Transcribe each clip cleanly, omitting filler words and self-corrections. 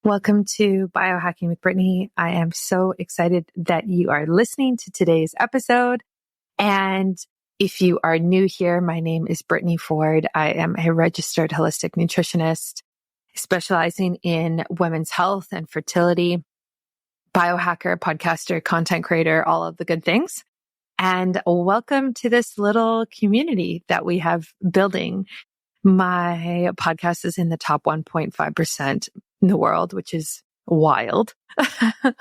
Welcome to Biohacking with Brittany. I am so excited that you are listening to today's episode. And if you are new here, my name is Brittany Ford. I am a registered holistic nutritionist specializing in women's health and fertility, biohacker, podcaster, content creator, all of the good things. And welcome to this little community that we have building. My podcast is in the top 1.5% in the world, which is wild. And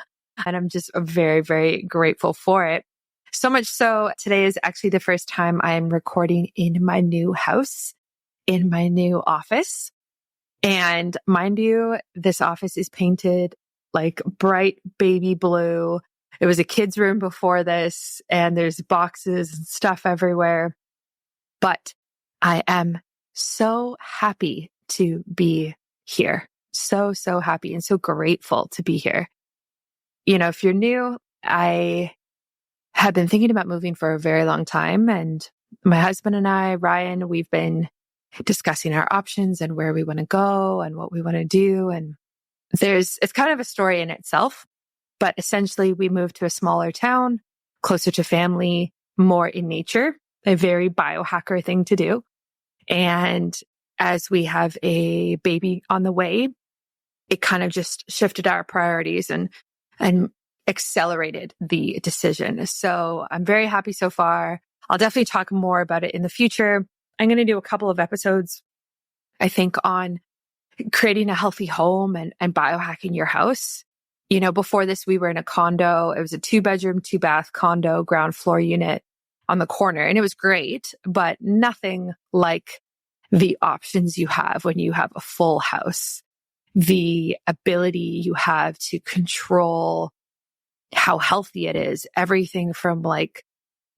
I'm just very, very grateful for it. So much so, today is actually the first time I'm recording in my new house, in my new office. And mind you, this office is painted like bright baby blue. It was a kid's room before this, and there's boxes and stuff everywhere. But I am so happy to be here. So happy and so grateful to be here. You know, if you're new, I have been thinking about moving for a very long time. And my husband and I, Ryan, we've been discussing our options and where we want to go and what we want to do. And it's kind of a story in itself, but essentially we moved to a smaller town, closer to family, more in nature, a very biohacker thing to do. And as we have a baby on the way, it kind of just shifted our priorities and accelerated the decision. So I'm very happy so far. I'll definitely talk more about it in the future. I'm going to do a couple of episodes, I think, on creating a healthy home and biohacking your house. You know, before this, we were in a condo. It was a 2-bedroom, 2-bath condo, ground floor unit on the corner. And it was great, but nothing like the options you have when you have a full house, the ability you have to control how healthy it is, everything from like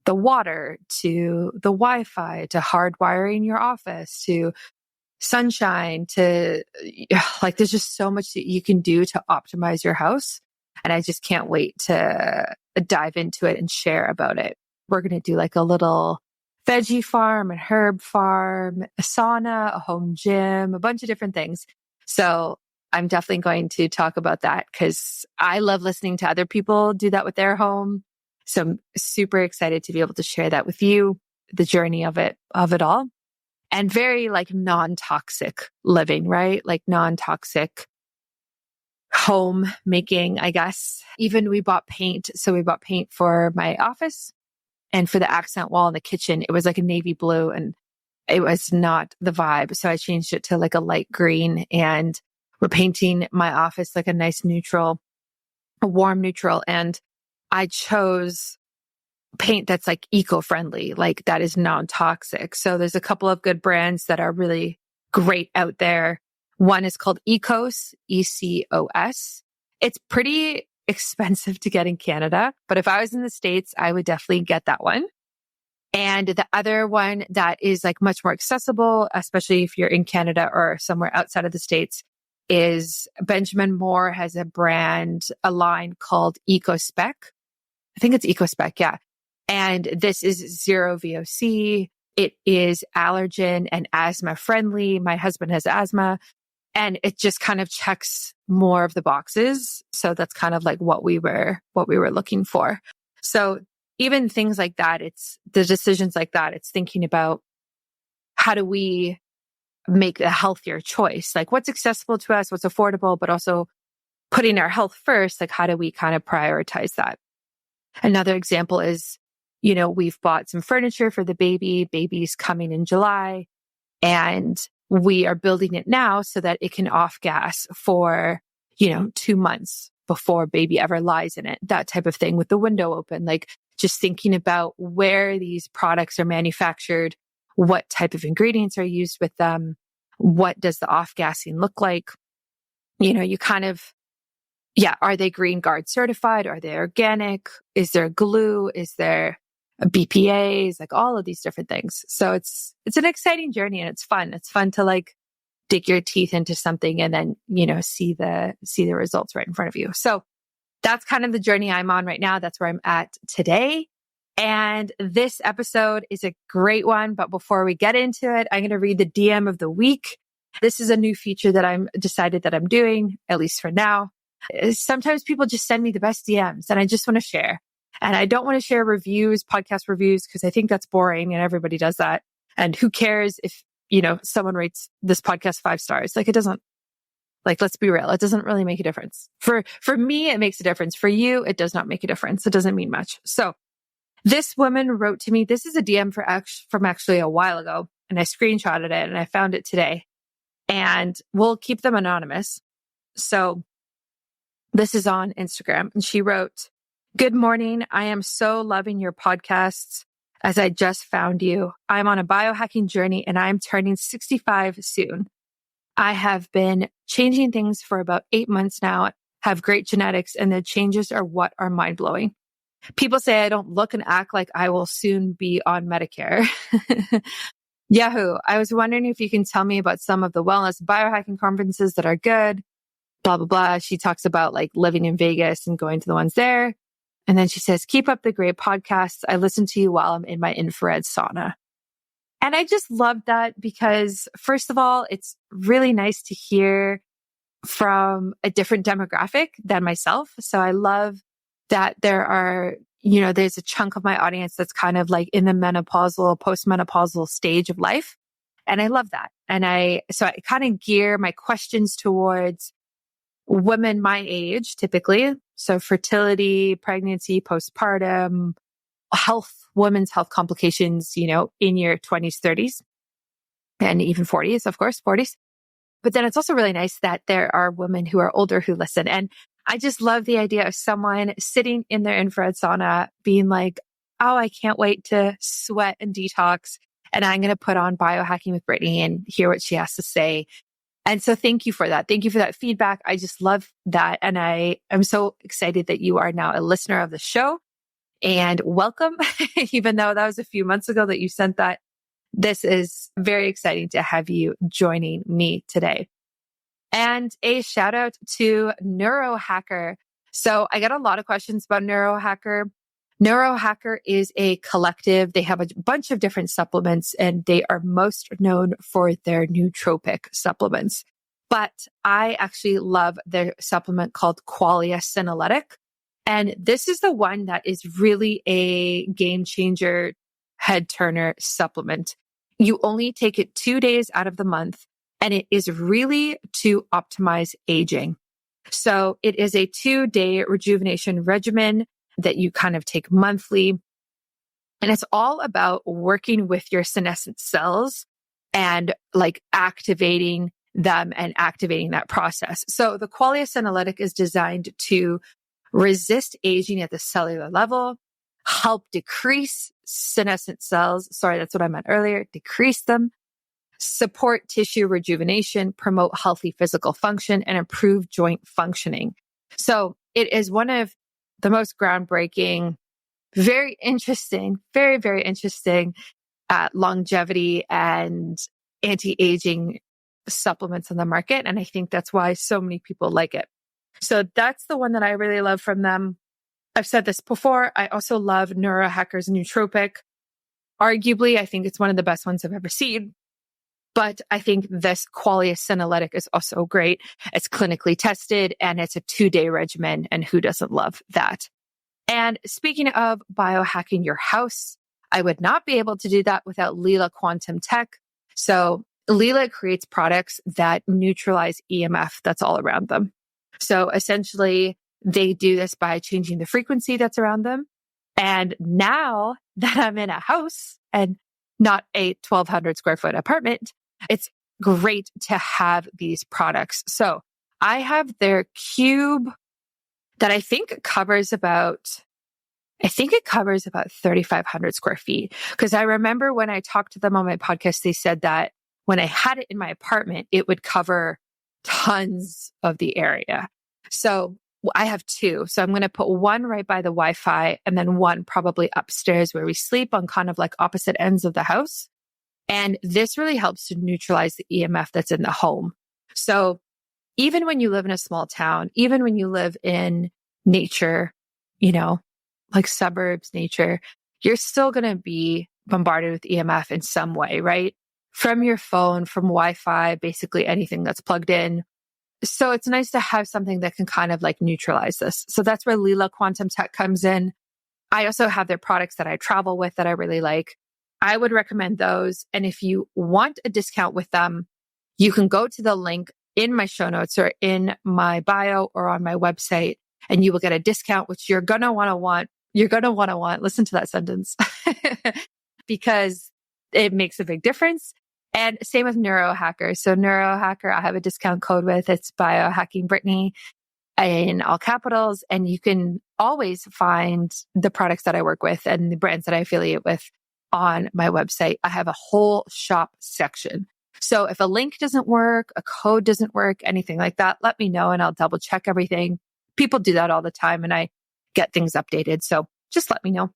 the water to the Wi-Fi to hardwiring your office to sunshine to like, there's just so much that you can do to optimize your house. And I just can't wait to dive into it and share about it. We're going to do like a little veggie farm, and herb farm, a sauna, a home gym, a bunch of different things. So I'm definitely going to talk about that because I love listening to other people do that with their home. So I'm super excited to be able to share that with you, the journey of it all. And very like non-toxic living, right? Like non-toxic home making, I guess. Even we bought paint. So we bought paint for my office. And for the accent wall in the kitchen, it was like a navy blue and it was not the vibe. So I changed it to like a light green, and we're painting my office like a nice neutral, a warm neutral. And I chose paint that's like eco-friendly, like that is non-toxic. So there's a couple of good brands that are really great out there. One is called Ecos, ECOS. It's pretty expensive to get in Canada, but if I was in the States, I would definitely get that one. And the other one that is like much more accessible, especially if you're in Canada or somewhere outside of the States, is Benjamin Moore has a brand, a line called EcoSpec. I think it's EcoSpec, yeah. And this is zero VOC. It is allergen and asthma friendly. My husband has asthma. And it just kind of checks more of the boxes. So that's kind of like what we were looking for. So even things like that, it's the decisions like that. It's thinking about how do we make a healthier choice? Like what's accessible to us, what's affordable, but also putting our health first. Like how do we kind of prioritize that? Another example is, you know, we've bought some furniture for the baby. Baby's coming in July, and we are building it now so that it can off gas for, 2 months before baby ever lies in it, that type of thing with the window open, like just thinking about where these products are manufactured, what type of ingredients are used with them, what does the off gassing look like? You kind of, are they Green Guard certified? Are they organic? Is there glue? Is there BPAs? Like all of these different things. So it's an exciting journey and it's fun. It's fun to like dig your teeth into something and then, see the results right in front of you. So that's kind of the journey I'm on right now. That's where I'm at today. And this episode is a great one. But before we get into it, I'm going to read the DM of the week. This is a new feature that I'm decided that I'm doing, at least for now. Sometimes people just send me the best DMs and I just want to share. And I don't want to share reviews, podcast reviews, because I think that's boring and everybody does that. And who cares if, someone rates this podcast 5 stars? Like, it doesn't, let's be real. It doesn't really make a difference. For me, it makes a difference. For you, it does not make a difference. It doesn't mean much. So this woman wrote to me. This is a DM from actually a while ago, and I screenshotted it and I found it today. And we'll keep them anonymous. So this is on Instagram. And she wrote, "Good morning. I am so loving your podcasts as I just found you. I'm on a biohacking journey and I'm turning 65 soon. I have been changing things for about 8 months now, have great genetics, and the changes are what are mind-blowing. People say I don't look and act like I will soon be on Medicare." Yahoo! I was wondering if you can tell me about some of the wellness biohacking conferences that are good, blah, blah, blah. She talks about living in Vegas and going to the ones there. And then she says, "Keep up the great podcasts. I listen to you while I'm in my infrared sauna." And I just love that because, first of all, it's really nice to hear from a different demographic than myself. So I love that there are, there's a chunk of my audience that's kind of in the menopausal, postmenopausal stage of life. And I love that. And so I kind of gear my questions towards women my age, typically. So fertility, pregnancy, postpartum, women's health complications, in your 20s, 30s, and even 40s, of course, 40s. But then it's also really nice that there are women who are older who listen. And I just love the idea of someone sitting in their infrared sauna being like, "Oh, I can't wait to sweat and detox. And I'm going to put on Biohacking with Brittany and hear what she has to say." And so thank you for that. Thank you for that feedback. I just love that. And I am so excited that you are now a listener of the show. And welcome, even though that was a few months ago that you sent that. This is very exciting to have you joining me today. And a shout out to Neurohacker. So I get a lot of questions about Neurohacker. Neurohacker is a collective. They have a bunch of different supplements and they are most known for their nootropic supplements. But I actually love their supplement called Qualia Senolytic. And this is the one that is really a game changer, head turner supplement. You only take it 2 days out of the month, and it is really to optimize aging. So it is a 2-day rejuvenation regimen that you kind of take monthly. And it's all about working with your senescent cells and activating them and activating that process. So the Qualia Senolytic is designed to resist aging at the cellular level, help decrease senescent cells. Sorry, that's what I meant earlier. Decrease them, support tissue rejuvenation, promote healthy physical function, and improve joint functioning. So it is one of the most groundbreaking, very interesting, very, very interesting longevity and anti-aging supplements on the market. And I think that's why so many people like it. So that's the one that I really love from them. I've said this before. I also love Neurohacker's Nootropic. Arguably, I think it's one of the best ones I've ever seen. But I think this Qualia Senolytic is also great. It's clinically tested and it's a 2-day regimen. And who doesn't love that? And speaking of biohacking your house, I would not be able to do that without Leela Quantum Tech. So Leela creates products that neutralize EMF that's all around them. So essentially, they do this by changing the frequency that's around them. And now that I'm in a house and not a 1,200 square foot apartment, it's great to have these products. So I have their cube that I think covers about 3,500 square feet. Because I remember when I talked to them on my podcast, they said that when I had it in my apartment, it would cover tons of the area. So I have 2. So I'm going to put one right by the Wi-Fi and then one probably upstairs where we sleep on kind of opposite ends of the house. And this really helps to neutralize the EMF that's in the home. So even when you live in a small town, even when you live in nature, suburbs, nature, you're still going to be bombarded with EMF in some way, right? from your phone, from Wi-Fi, basically anything that's plugged in. So it's nice to have something that can kind of like neutralize this. So that's where Lila Quantum Tech comes in. I also have their products that I travel with that I really like. I would recommend those. And if you want a discount with them, you can go to the link in my show notes or in my bio or on my website, and you will get a discount, which you're going to want. You're going to want, listen to that sentence, because it makes a big difference. And same with Neurohacker. So Neurohacker, I have a discount code with. It's Biohacking Brittany in all capitals. And you can always find the products that I work with and the brands that I affiliate with on my website. I have a whole shop section. So if a link doesn't work, a code doesn't work, anything like that, let me know and I'll double check everything. People do that all the time and I get things updated. So just let me know.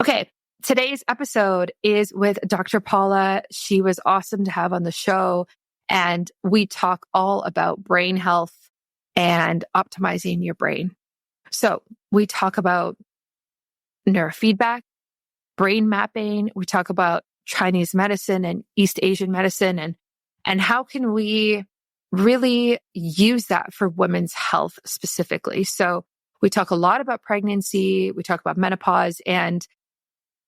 Okay. Today's episode is with Dr. Paula. She was awesome to have on the show. And we talk all about brain health and optimizing your brain. So we talk about neurofeedback, brain mapping. We talk about Chinese medicine and East Asian medicine and how can we really use that for women's health specifically. So we talk a lot about pregnancy. We talk about menopause and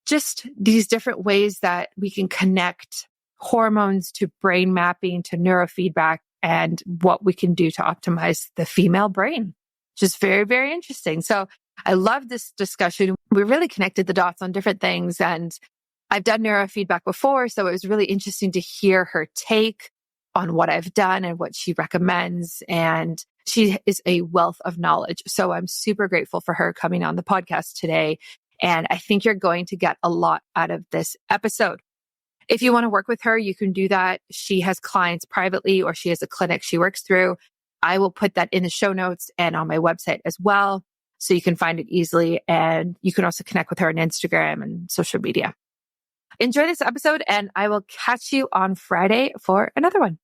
just these different ways that we can connect hormones to brain mapping, to neurofeedback, and what we can do to optimize the female brain, which is very, very interesting. So I love this discussion. We really connected the dots on different things. And I've done neurofeedback before, so it was really interesting to hear her take on what I've done and what she recommends. And she is a wealth of knowledge. So I'm super grateful for her coming on the podcast today. And I think you're going to get a lot out of this episode. If you want to work with her, you can do that. She has clients privately or she has a clinic she works through. I will put that in the show notes and on my website as well, so you can find it easily. And you can also connect with her on Instagram and social media. Enjoy this episode and I will catch you on Friday for another one.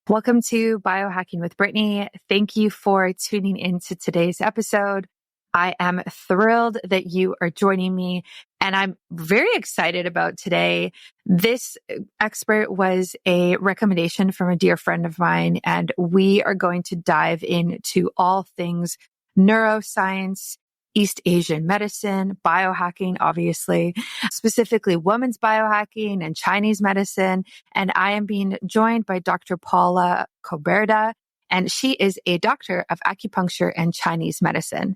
Welcome to Biohacking with Brittany. Thank you for tuning into today's episode. I am thrilled that you are joining me and I'm very excited about today. This expert was a recommendation from a dear friend of mine, and we are going to dive into all things neuroscience, East Asian medicine, biohacking, obviously, specifically women's biohacking and Chinese medicine. And I am being joined by Dr. Paula Koberda, and she is a doctor of acupuncture and Chinese medicine.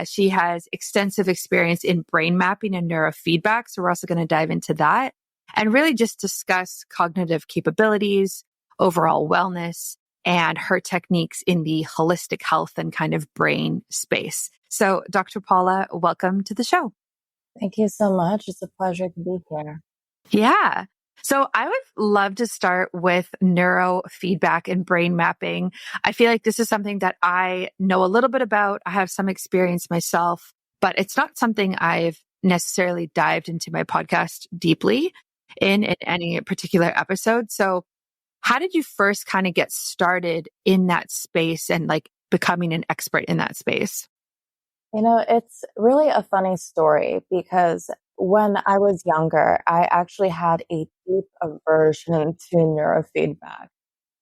She has extensive experience in brain mapping and neurofeedback. So we're also going to dive into that and really just discuss cognitive capabilities, overall wellness, and her techniques in the holistic health and kind of brain space. So Dr. Paula, welcome to the show. Thank you so much. It's a pleasure to be here. Yeah. So I would love to start with neurofeedback and brain mapping. I feel like this is something that I know a little bit about. I have some experience myself, but it's not something I've necessarily dived into my podcast deeply in any particular episode. So how did you first kind of get started in that space and like becoming an expert in that space? You know, it's really a funny story because when I was younger, I actually had a deep aversion to neurofeedback.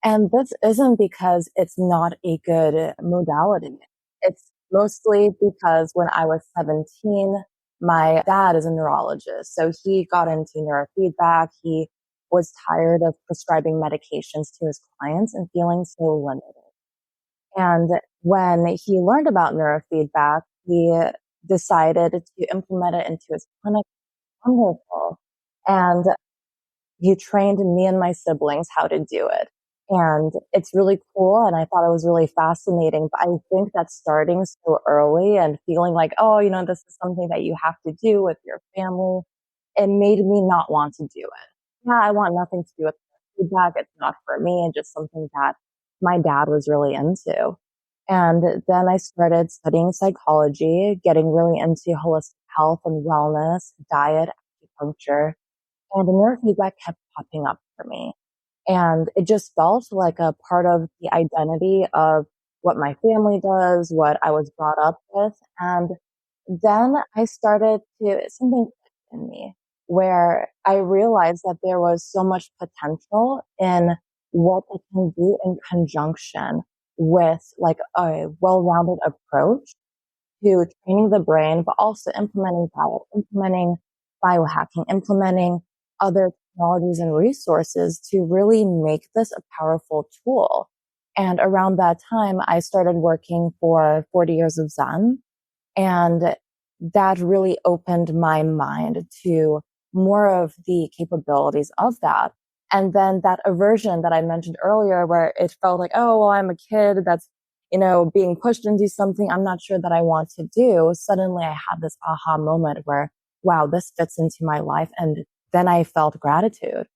And this isn't because it's not a good modality. It's mostly because when I was 17, my dad is a neurologist. So he got into neurofeedback. He was tired of prescribing medications to his clients and feeling so limited. And when he learned about neurofeedback, he decided to implement it into his clinic. Wonderful. And he trained me and my siblings how to do it. And it's really cool. And I thought it was really fascinating. But I think that starting so early and feeling like, oh, you know, this is something that you have to do with your family, it made me not want to do it. Yeah, I want nothing to do with feedback. It's not for me. It's just something that my dad was really into. And then I started studying psychology, getting really into holistic health and wellness, diet, acupuncture, and the neurofeedback kept popping up for me. And it just felt like a part of the identity of what my family does, what I was brought up with. And then I started to, something clicked in me where I realized that there was so much potential in what it can do in conjunction with like a well-rounded approach to training the brain, but also implementing diet, implementing biohacking, implementing other technologies and resources to really make this a powerful tool. And around that time, I started working for 40 Years of Zen. And that really opened my mind to more of the capabilities of that. And then that aversion that I mentioned earlier, where it felt like, oh, well, I'm a kid that's, being pushed into something I'm not sure that I want to do. Suddenly I had this aha moment where, wow, this fits into my life. And then I felt gratitude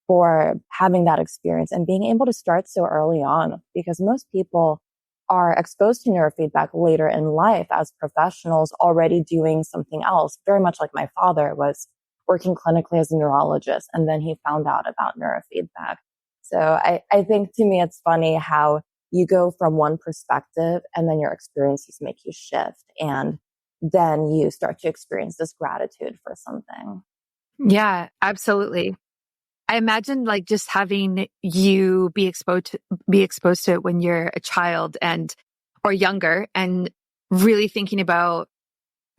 for having that experience and being able to start so early on, because most people are exposed to neurofeedback later in life as professionals already doing something else, very much like my father was working clinically as a neurologist, and then he found out about neurofeedback. So I think to me, it's funny how you go from one perspective and then your experiences make you shift. And then you start to experience this gratitude for something. Yeah, absolutely. I imagine like just having you be exposed to it when you're a child or younger, and really thinking about,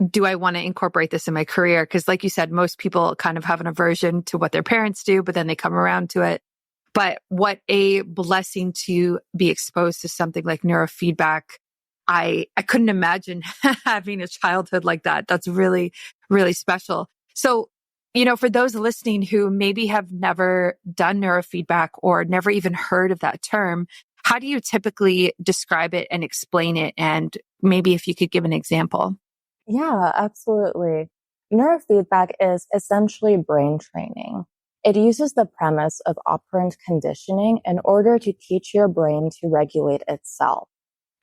do I want to incorporate this in my career? Because like you said, most people kind of have an aversion to what their parents do, but then they come around to it. But what a blessing to be exposed to something like neurofeedback. I couldn't imagine having a childhood like that. That's really, really special. So, for those listening who maybe have never done neurofeedback or never even heard of that term, how do you typically describe it and explain it? And maybe if you could give an example. Yeah, absolutely. Neurofeedback is essentially brain training. It uses the premise of operant conditioning in order to teach your brain to regulate itself.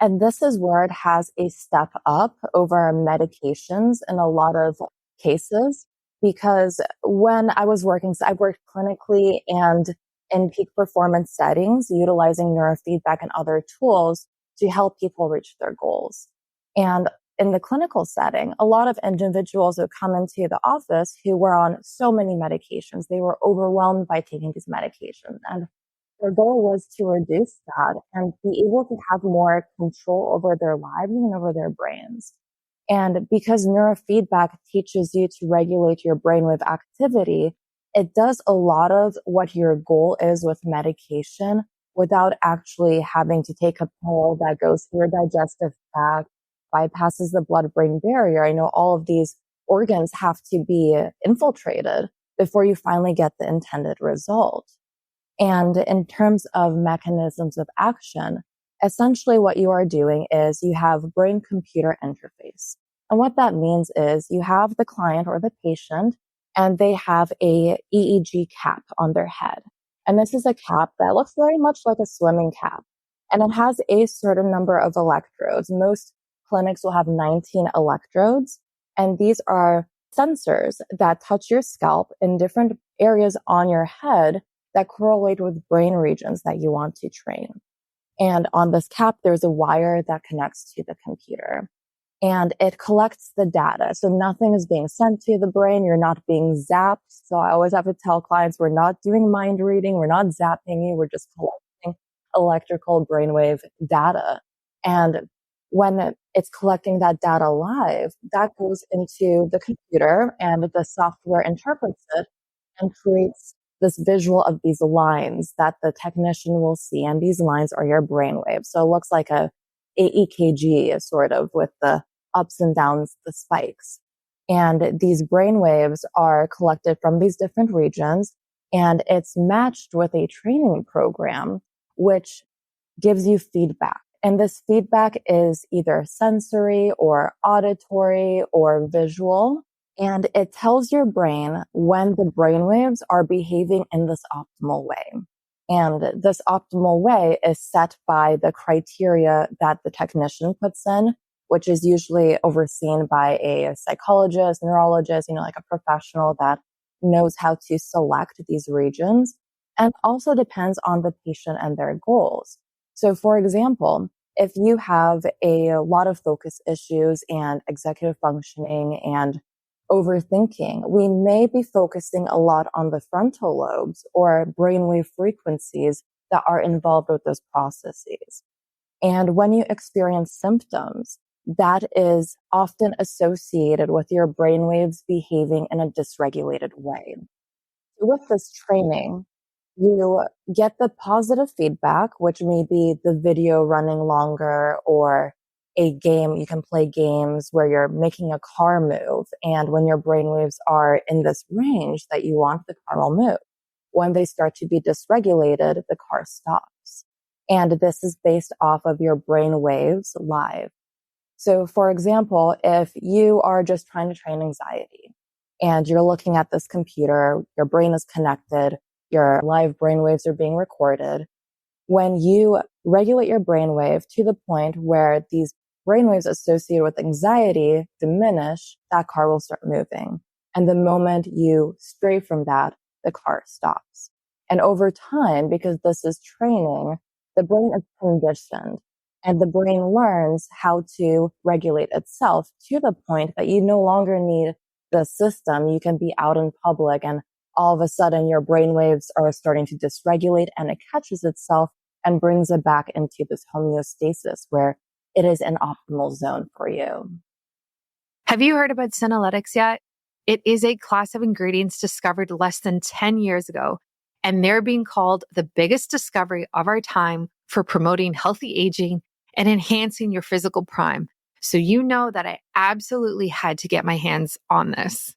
And this is where it has a step up over medications in a lot of cases, because when I was working, so I worked clinically and in peak performance settings, utilizing neurofeedback and other tools to help people reach their goals. And in the clinical setting, a lot of individuals would come into the office who were on so many medications. They were overwhelmed by taking these medications. And their goal was to reduce that and be able to have more control over their lives and over their brains. And because neurofeedback teaches you to regulate your brainwave activity, it does a lot of what your goal is with medication without actually having to take a pill that goes through your digestive tract, bypasses the blood-brain barrier. I know all of these organs have to be infiltrated before you finally get the intended result. And in terms of mechanisms of action, essentially what you are doing is you have brain-computer interface. And what that means is you have the client or the patient, and they have a EEG cap on their head. And this is a cap that looks very much like a swimming cap. And it has a certain number of electrodes. Most clinics will have 19 electrodes. And these are sensors that touch your scalp in different areas on your head that correlate with brain regions that you want to train. And on this cap, there's a wire that connects to the computer. And it collects the data. So nothing is being sent to the brain. You're not being zapped. So I always have to tell clients, we're not doing mind reading. We're not zapping you. We're just collecting electrical brainwave data. And when it's collecting that data live, that goes into the computer and the software interprets it and creates this visual of these lines that the technician will see. And these lines are your brainwave. So it looks like a EKG sort of with the ups and downs, the spikes. And these brainwaves are collected from these different regions, and it's matched with a training program, which gives you feedback. And this feedback is either sensory or auditory or visual. And it tells your brain when the brainwaves are behaving in this optimal way. And this optimal way is set by the criteria that the technician puts in, which is usually overseen by a psychologist, neurologist, like a professional that knows how to select these regions, and also depends on the patient and their goals. So for example, if you have a lot of focus issues and executive functioning and overthinking, we may be focusing a lot on the frontal lobes or brainwave frequencies that are involved with those processes. And when you experience symptoms, that is often associated with your brainwaves behaving in a dysregulated way. With this training, you get the positive feedback, which may be the video running longer or a game. You can play games where you're making a car move. And when your brainwaves are in this range that you want, the car will move. When they start to be dysregulated, the car stops. And this is based off of your brainwaves live. So for example, if you are just trying to train anxiety and you're looking at this computer, your brain is connected, your live brainwaves are being recorded. When you regulate your brainwave to the point where these brainwaves associated with anxiety diminish, that car will start moving. And the moment you stray from that, the car stops. And over time, because this is training, the brain is conditioned and the brain learns how to regulate itself to the point that you no longer need the system. You can be out in public and all of a sudden your brainwaves are starting to dysregulate and it catches itself and brings it back into this homeostasis where it is an optimal zone for you. Have you heard about senolytics yet? It is a class of ingredients discovered less than 10 years ago, and they're being called the biggest discovery of our time for promoting healthy aging and enhancing your physical prime. So you know that I absolutely had to get my hands on this.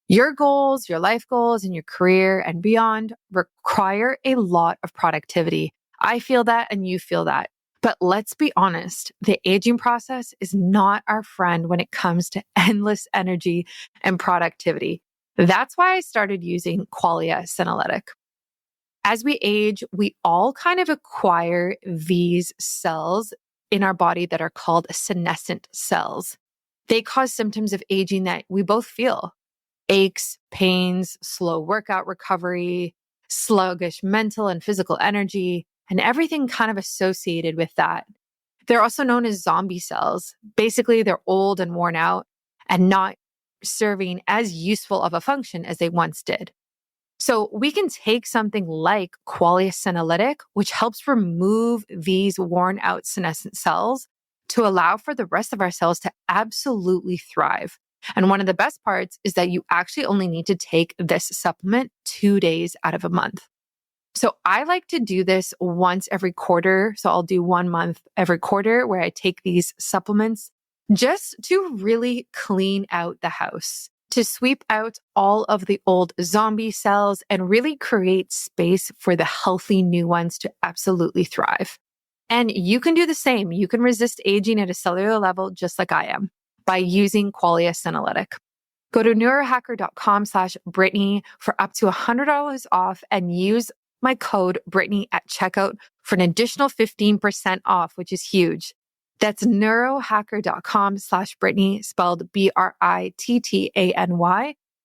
Your goals, your life goals, and your career and beyond require a lot of productivity. I feel that and you feel that. But let's be honest, the aging process is not our friend when it comes to endless energy and productivity. That's why I started using Qualia Senolytic. As we age, we all kind of acquire these cells in our body that are called senescent cells. They cause symptoms of aging that we both feel: aches, pains, slow workout recovery, sluggish mental and physical energy, and everything kind of associated with that. They're also known as zombie cells. Basically, they're old and worn out and not serving as useful of a function as they once did. So we can take something like Qualia Senolytic, which helps remove these worn out senescent cells to allow for the rest of our cells to absolutely thrive. And one of the best parts is that you actually only need to take this supplement 2 days out of a month. So I like to do this once every quarter. So I'll do 1 month every quarter where I take these supplements just to really clean out the house, to sweep out all of the old zombie cells and really create space for the healthy new ones to absolutely thrive. And you can do the same. You can resist aging at a cellular level just like I am by using Qualia Senolytic. Go to neurohacker.com/Brittany for up to $100 off and use my code Brittany at checkout for an additional 15% off, which is huge. That's neurohacker.com/Brittany, spelled BRITTANY,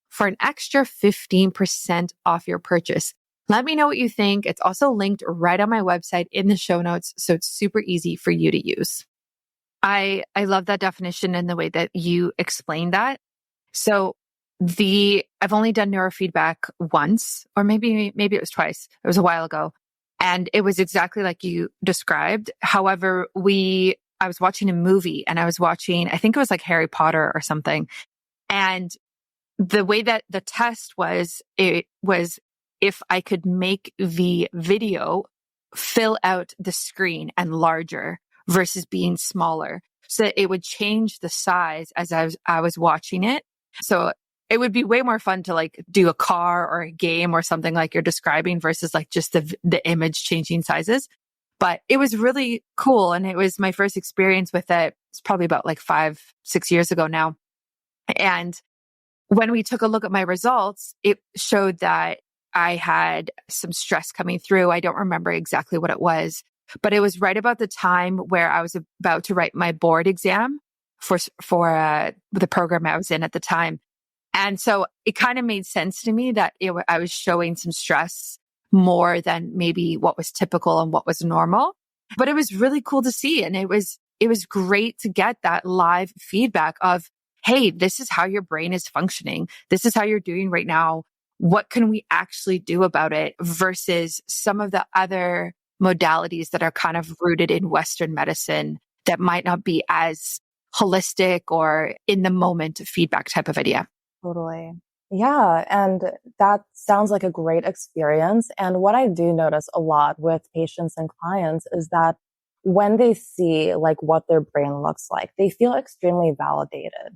for an extra 15% off your purchase. Let me know what you think. It's also linked right on my website in the show notes, so it's super easy for you to use. I love that definition and the way that you explained that. So I've only done neurofeedback once, or maybe it was twice. It was a while ago. And it was exactly like you described. However, I was watching a movie and I think it was like Harry Potter or something. And the way that the test was, it was if I could make the video fill out the screen and larger versus being smaller. So that it would change the size as I was watching it. So it would be way more fun to like do a car or a game or something like you're describing versus like just the image changing sizes. But it was really cool. And it was my first experience with it. It's probably about like 5-6 years ago now. And when we took a look at my results, it showed that I had some stress coming through. I don't remember exactly what it was, but it was right about the time where I was about to write my board exam for the program I was in at the time. And so it kind of made sense to me that I was showing some stress more than maybe what was typical and what was normal. But it was really cool to see. And it was great to get that live feedback of, hey, this is how your brain is functioning. This is how you're doing right now. What can we actually do about it versus some of the other modalities that are kind of rooted in Western medicine that might not be as holistic or in the moment feedback type of idea. Totally. Yeah. And that sounds like a great experience. And what I do notice a lot with patients and clients is that when they see like what their brain looks like, they feel extremely validated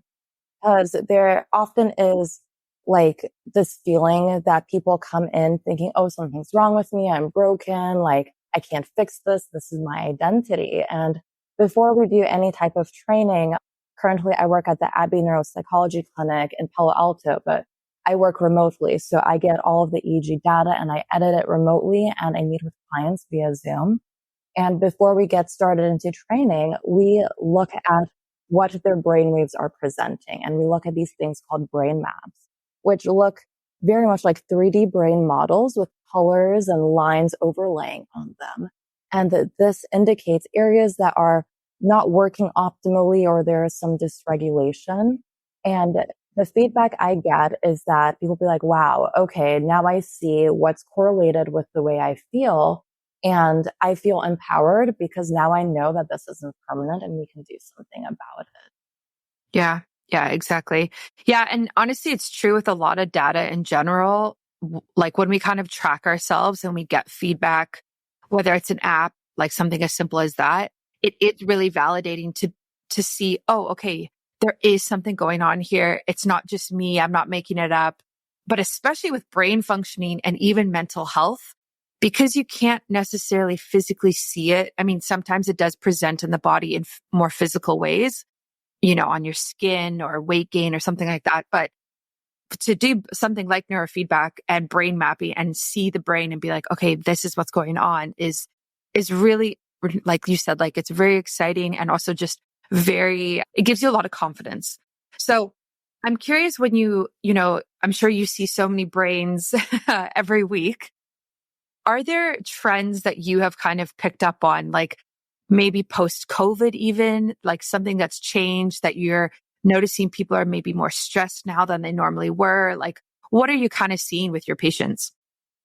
because there often is like this feeling that people come in thinking, oh, something's wrong with me. I'm broken. Like I can't fix this. This is my identity. And before we do any type of training, currently I work at the Abbey Neuropsychology Clinic in Palo Alto, but I work remotely. So I get all of the EEG data and I edit it remotely and I meet with clients via Zoom. And before we get started into training, we look at what their brainwaves are presenting. And we look at these things called brain maps, which look very much like 3D brain models with colors and lines overlaying on them. And this indicates areas that are not working optimally or there is some dysregulation. And the feedback I get is that people be like, wow, okay, now I see what's correlated with the way I feel. And I feel empowered because now I know that this isn't permanent and we can do something about it. Yeah. Yeah, exactly. Yeah. And honestly, it's true with a lot of data in general. Like when we kind of track ourselves and we get feedback, whether it's an app, like something as simple as that, it is really validating to see, oh, okay, there is something going on here. It's not just me. I'm not making it up. But especially with brain functioning and even mental health, because you can't necessarily physically see it. I mean, sometimes it does present in the body in more physical ways, on your skin or weight gain or something like that. But to do something like neurofeedback and brain mapping and see the brain and be like, okay, this is what's going on is really, like you said, like it's very exciting and also just it gives you a lot of confidence. So I'm curious when I'm sure you see so many brains every week. Are there trends that you have kind of picked up on, like maybe post-COVID even, like something that's changed that you're noticing people are maybe more stressed now than they normally were? Like, what are you kind of seeing with your patients?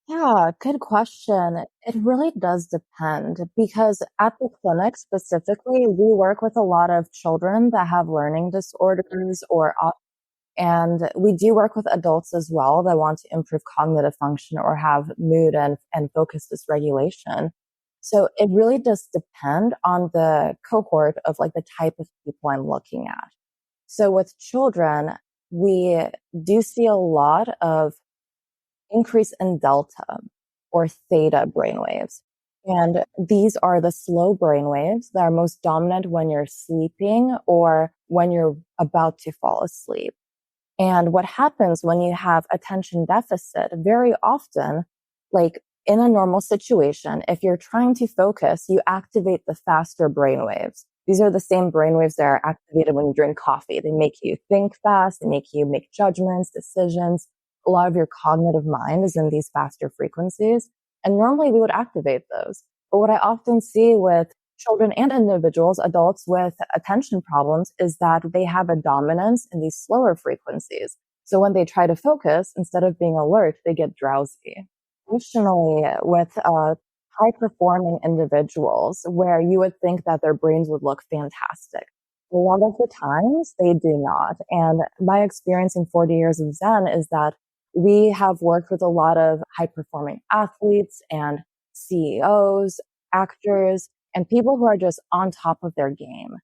Yeah, good question. It really does depend because at the clinic specifically, we work with a lot of children that have learning disorders and we do work with adults as well that want to improve cognitive function or have mood and focus dysregulation. So it really does depend on the cohort of like the type of people I'm looking at. So with children, we do see a lot of increase in delta or theta brainwaves. And these are the slow brainwaves that are most dominant when you're sleeping or when you're about to fall asleep. And what happens when you have attention deficit, very often, like in a normal situation, if you're trying to focus, you activate the faster brainwaves. These are the same brainwaves that are activated when you drink coffee. They make you think fast. They make you make judgments, decisions. A lot of your cognitive mind is in these faster frequencies. And normally we would activate those. But what I often see with children and individuals, adults with attention problems, is that they have a dominance in these slower frequencies. So when they try to focus, instead of being alert, they get drowsy. Additionally, with high performing individuals where you would think that their brains would look fantastic, a lot of the times they do not. And my experience in 40 years of Zen is that we have worked with a lot of high performing athletes and CEOs, actors, and people who are just on top of their game.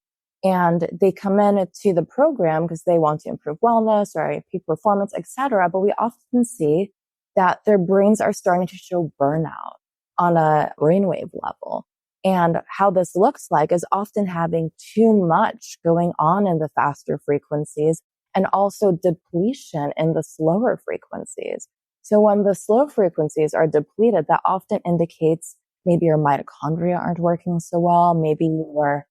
And they come in to the program because they want to improve wellness or peak performance, etc. But we often see that their brains are starting to show burnout on a brainwave level. And how this looks like is often having too much going on in the faster frequencies and also depletion in the slower frequencies. So when the slow frequencies are depleted, that often indicates maybe your mitochondria aren't working so well. Maybe you're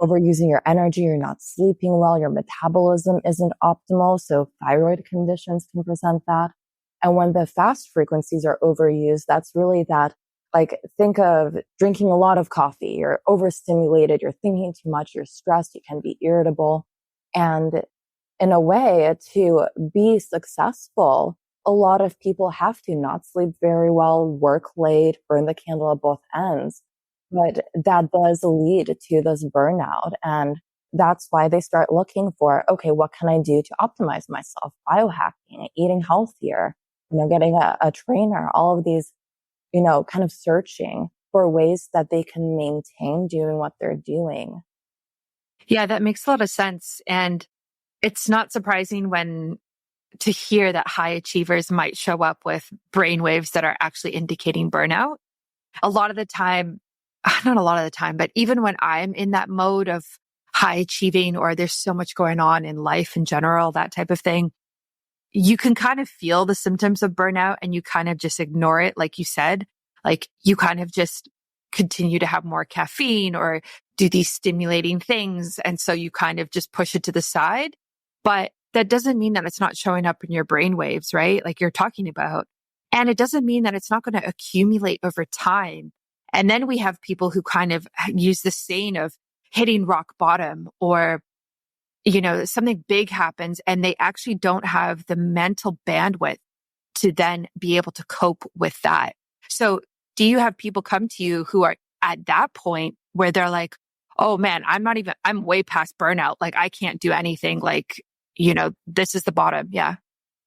overusing your energy. You're not sleeping well. Your metabolism isn't optimal. So thyroid conditions can present that. And when the fast frequencies are overused, that's really that, like, think of drinking a lot of coffee. You're overstimulated. You're thinking too much. You're stressed. You can be irritable. And in a way, to be successful, a lot of people have to not sleep very well, work late, burn the candle at both ends. But that does lead to this burnout. And that's why they start looking for, okay, what can I do to optimize myself? Biohacking, eating healthier, getting a trainer, all of these, kind of searching for ways that they can maintain doing what they're doing. Yeah, that makes a lot of sense. And it's not surprising to hear that high achievers might show up with brainwaves that are actually indicating burnout. A lot of the time, not a lot of the time, but even when I'm in that mode of high achieving or there's so much going on in life in general, that type of thing, you can kind of feel the symptoms of burnout and you kind of just ignore it. Like you said, like you kind of just continue to have more caffeine or do these stimulating things. And so you kind of just push it to the side. But that doesn't mean that it's not showing up in your brain waves, right? Like you're talking about. And it doesn't mean that it's not going to accumulate over time. And then we have people who kind of use the saying of hitting rock bottom, or something big happens and they actually don't have the mental bandwidth to then be able to cope with that. So do you have people come to you who are at that point where they're like, oh man, I'm way past burnout. Like I can't do anything. Like, this is the bottom. Yeah.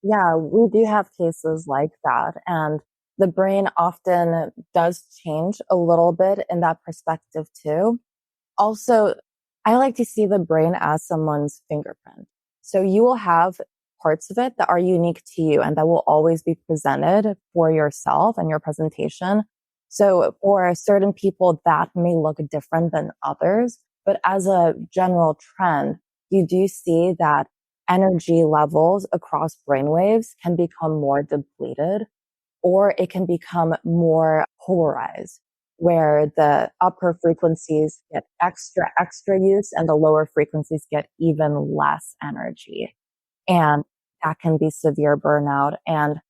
Yeah, we do have cases like that. And the brain often does change a little bit in that perspective too. Also, I like to see the brain as someone's fingerprint. So you will have parts of it that are unique to you and that will always be presented for yourself and your presentation. So for certain people, that may look different than others. But as a general trend, you do see that energy levels across brainwaves can become more depleted, or it can become more polarized, where the upper frequencies get extra use and the lower frequencies get even less energy. And that can be severe burnout. And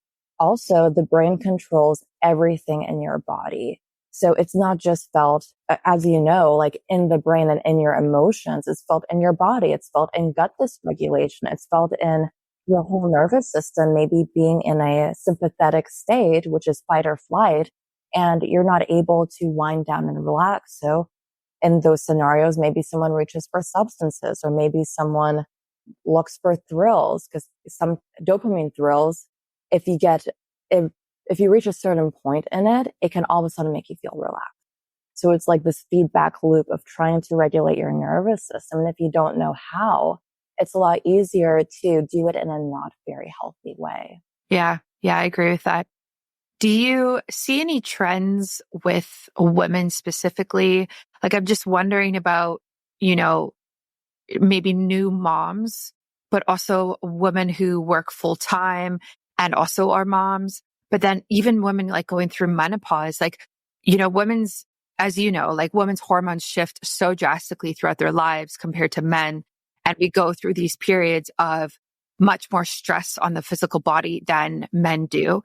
also the brain controls everything in your body. So it's not just felt, as you know, like in the brain and in your emotions, it's felt in your body. It's felt in gut dysregulation. It's felt in your whole nervous system, maybe being in a sympathetic state, which is fight or flight, and you're not able to wind down and relax. So in those scenarios, maybe someone reaches for substances, or maybe someone looks for thrills, because some dopamine thrills, if if you reach a certain point in it, it can all of a sudden make you feel relaxed. So it's like this feedback loop of trying to regulate your nervous system. And if you don't know how, it's a lot easier to do it in a not very healthy way. Yeah. Yeah. I agree with that. Do you see any trends with women specifically? Like, I'm just wondering about, maybe new moms, but also women who work full time and also are moms. But then even women like going through menopause, like, women's, as like women's hormones shift so drastically throughout their lives compared to men. And we go through these periods of much more stress on the physical body than men do,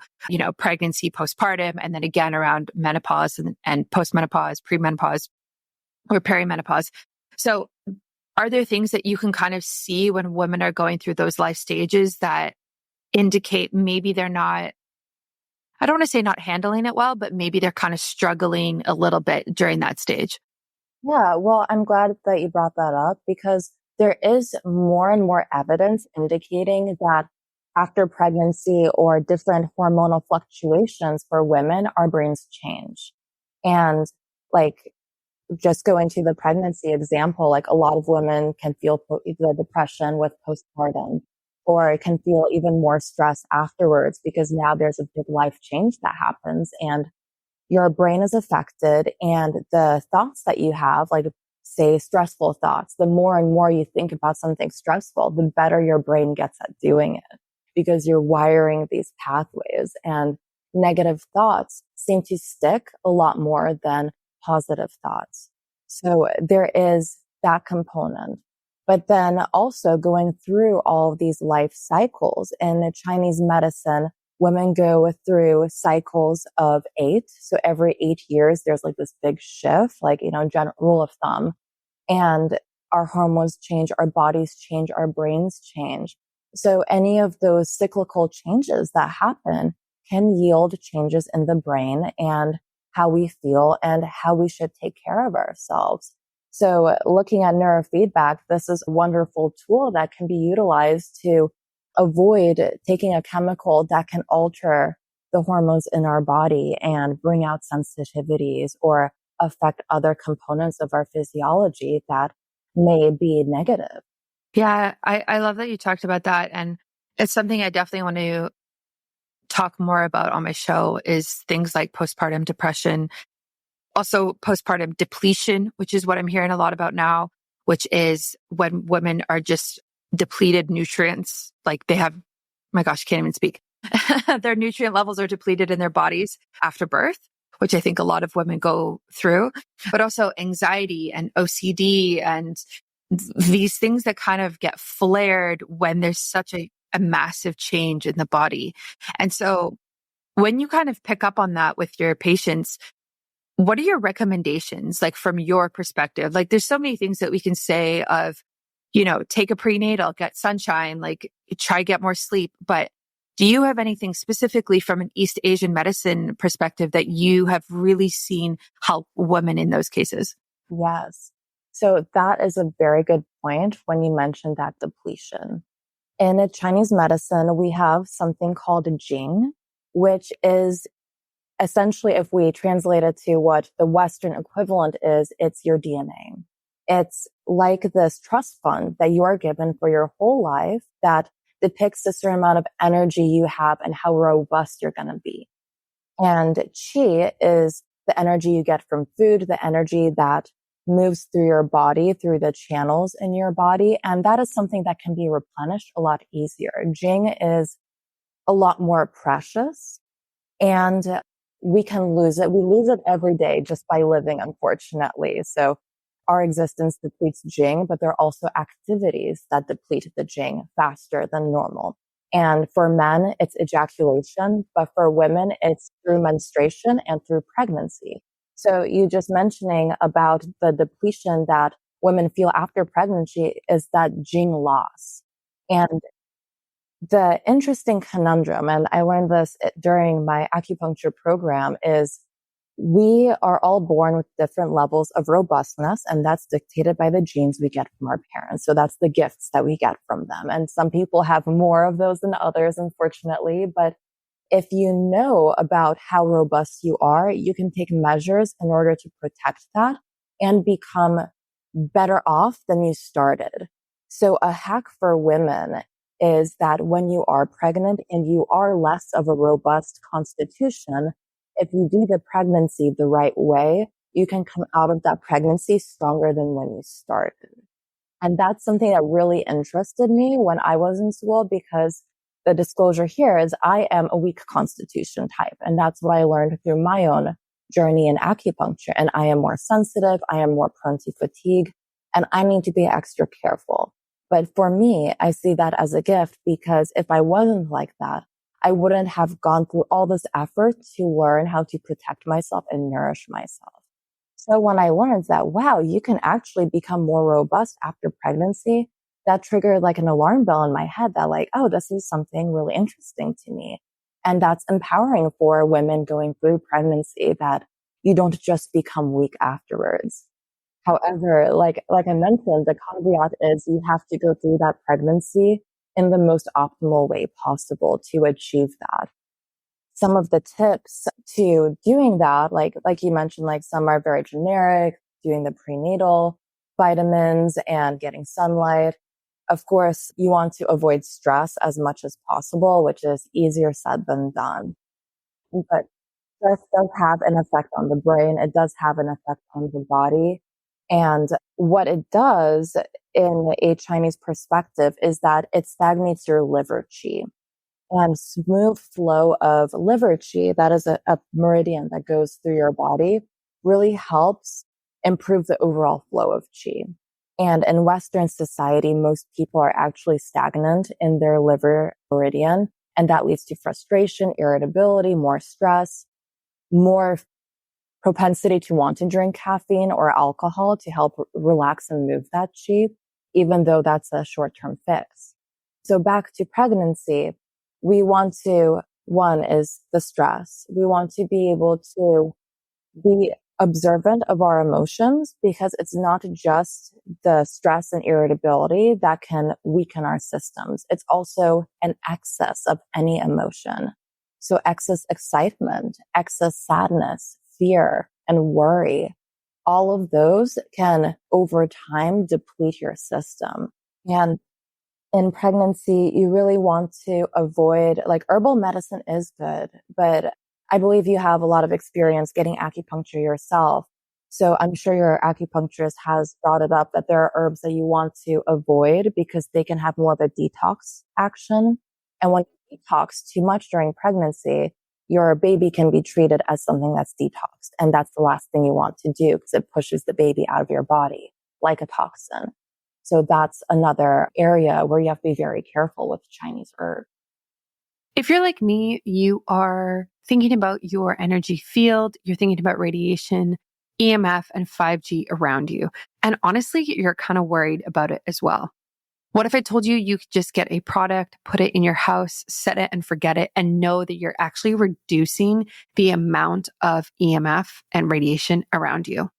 pregnancy, postpartum, and then again around menopause and postmenopause, premenopause, or perimenopause. So are there things that you can kind of see when women are going through those life stages that indicate maybe they're not, I don't want to say not handling it well, but maybe they're kind of struggling a little bit during that stage? Yeah, well, I'm glad that you brought that up, because there is more and more evidence indicating that after pregnancy or different hormonal fluctuations for women, our brains change. And like, just going to the pregnancy example, like a lot of women can feel the depression with postpartum, or it can feel even more stress afterwards, because now there's a big life change that happens and your brain is affected, and the thoughts that you have, like say stressful thoughts, the more and more you think about something stressful, the better your brain gets at doing it, because you're wiring these pathways, and negative thoughts seem to stick a lot more than positive thoughts. So there is that component. But then also going through all of these life cycles in the Chinese medicine, women go through cycles of 8. So every 8 years, there's like this big shift, like, general rule of thumb. And our hormones change, our bodies change, our brains change. So any of those cyclical changes that happen can yield changes in the brain and how we feel and how we should take care of ourselves. So looking at neurofeedback, this is a wonderful tool that can be utilized to avoid taking a chemical that can alter the hormones in our body and bring out sensitivities or affect other components of our physiology that may be negative. Yeah, I love that you talked about that. And it's something I definitely want to talk more about on my show is things like postpartum depression, also postpartum depletion, which is what I'm hearing a lot about now, which is when women are just depleted nutrients, like they have, my gosh, can't even speak. Their nutrient levels are depleted in their bodies after birth, which I think a lot of women go through, but also anxiety and OCD and these things that kind of get flared when there's such a massive change in the body. And so when you kind of pick up on that with your patients, what are your recommendations, like from your perspective? Like there's so many things that we can say of, take a prenatal, get sunshine, like try get more sleep. But do you have anything specifically from an East Asian medicine perspective that you have really seen help women in those cases? Yes. So that is a very good point when you mentioned that depletion. In a Chinese medicine, we have something called Jing, which is essentially, if we translate it to what the Western equivalent is, it's your DNA. It's like this trust fund that you are given for your whole life that depicts a certain amount of energy you have and how robust you're going to be. And qi is the energy you get from food, the energy that moves through your body, through the channels in your body. And that is something that can be replenished a lot easier. Jing is a lot more precious and we can lose it. We lose it every day just by living, unfortunately. So our existence depletes Jing, but there are also activities that deplete the Jing faster than normal. And for men, it's ejaculation, but for women, it's through menstruation and through pregnancy. So you just mentioning about the depletion that women feel after pregnancy is that Jing loss. And the interesting conundrum, and I learned this during my acupuncture program, is we are all born with different levels of robustness, and that's dictated by the genes we get from our parents. So that's the gifts that we get from them. And some people have more of those than others, unfortunately. But if you know about how robust you are, you can take measures in order to protect that and become better off than you started. So a hack for women is that when you are pregnant and you are less of a robust constitution, if you do the pregnancy the right way, you can come out of that pregnancy stronger than when you started. And that's something that really interested me when I was in school, because the disclosure here is I am a weak constitution type. And that's what I learned through my own journey in acupuncture. And I am more sensitive. I am more prone to fatigue, and I need to be extra careful. But for me, I see that as a gift, because if I wasn't like that, I wouldn't have gone through all this effort to learn how to protect myself and nourish myself. So when I learned that, wow, you can actually become more robust after pregnancy, that triggered like an alarm bell in my head that like, oh, this is something really interesting to me. And that's empowering for women going through pregnancy, that you don't just become weak afterwards. However, like I mentioned, the caveat is you have to go through that pregnancy in the most optimal way possible to achieve that. Some of the tips to doing that, like you mentioned, like some are very generic, doing the prenatal vitamins and getting sunlight. Of course, you want to avoid stress as much as possible, which is easier said than done. But stress does have an effect on the brain. It does have an effect on the body. And what it does in a Chinese perspective is that it stagnates your liver qi. And smooth flow of liver qi, that is a meridian that goes through your body, really helps improve the overall flow of qi. And in Western society, most people are actually stagnant in their liver meridian. And that leads to frustration, irritability, more stress, more propensity to want to drink caffeine or alcohol to help relax and move that chi, even though that's a short-term fix. So back to pregnancy, we want to, one is the stress. We want to be able to be observant of our emotions, because it's not just the stress and irritability that can weaken our systems. It's also an excess of any emotion. So excess excitement, excess sadness, fear, and worry, all of those can over time deplete your system. And in pregnancy, you really want to avoid, like, herbal medicine is good, but I believe you have a lot of experience getting acupuncture yourself. So I'm sure your acupuncturist has brought it up that there are herbs that you want to avoid because they can have more of a detox action. And when you detox too much during pregnancy, your baby can be treated as something that's detoxed. And that's the last thing you want to do, because it pushes the baby out of your body like a toxin. So that's another area where you have to be very careful with Chinese herbs. If you're like me, you are thinking about your energy field, you're thinking about radiation, EMF, and 5G around you. And honestly, you're kind of worried about it as well. What if I told you you could just get a product, put it in your house, set it and forget it, and know that you're actually reducing the amount of EMF and radiation around you?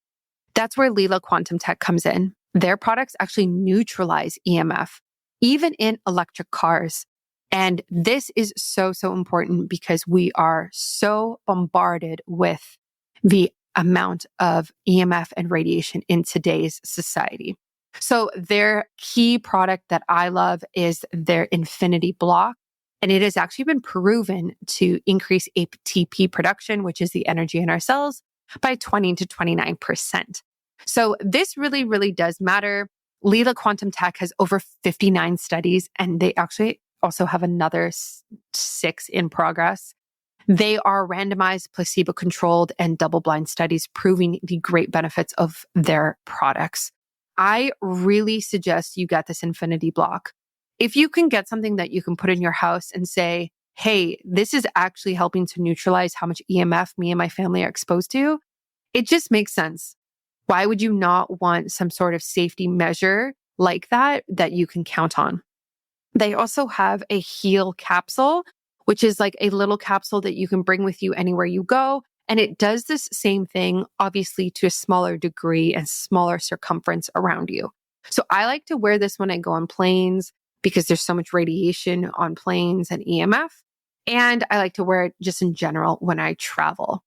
That's where Lila Quantum Tech comes in. Their products actually neutralize EMF, even in electric cars. And this is so, so important because we are so bombarded with the amount of EMF and radiation in today's society. So their key product that I love is their Infinity Block. And it has actually been proven to increase ATP production, which is the energy in our cells, by 20 to 29%. So this really, really does matter. Lila Quantum Tech has over 59 studies, and they actually also have another 6 in progress. They are randomized, placebo-controlled, and double-blind studies proving the great benefits of their products. I really suggest you get this Infinity Block. If you can get something that you can put in your house and say, hey, this is actually helping to neutralize how much EMF me and my family are exposed to, it just makes sense. Why would you not want some sort of safety measure like that you can count on? They also have a Heal capsule, which is like a little capsule that you can bring with you anywhere you go. And it does this same thing, obviously to a smaller degree and smaller circumference around you. So I like to wear this when I go on planes because there's so much radiation on planes and EMF. And I like to wear it just in general when I travel.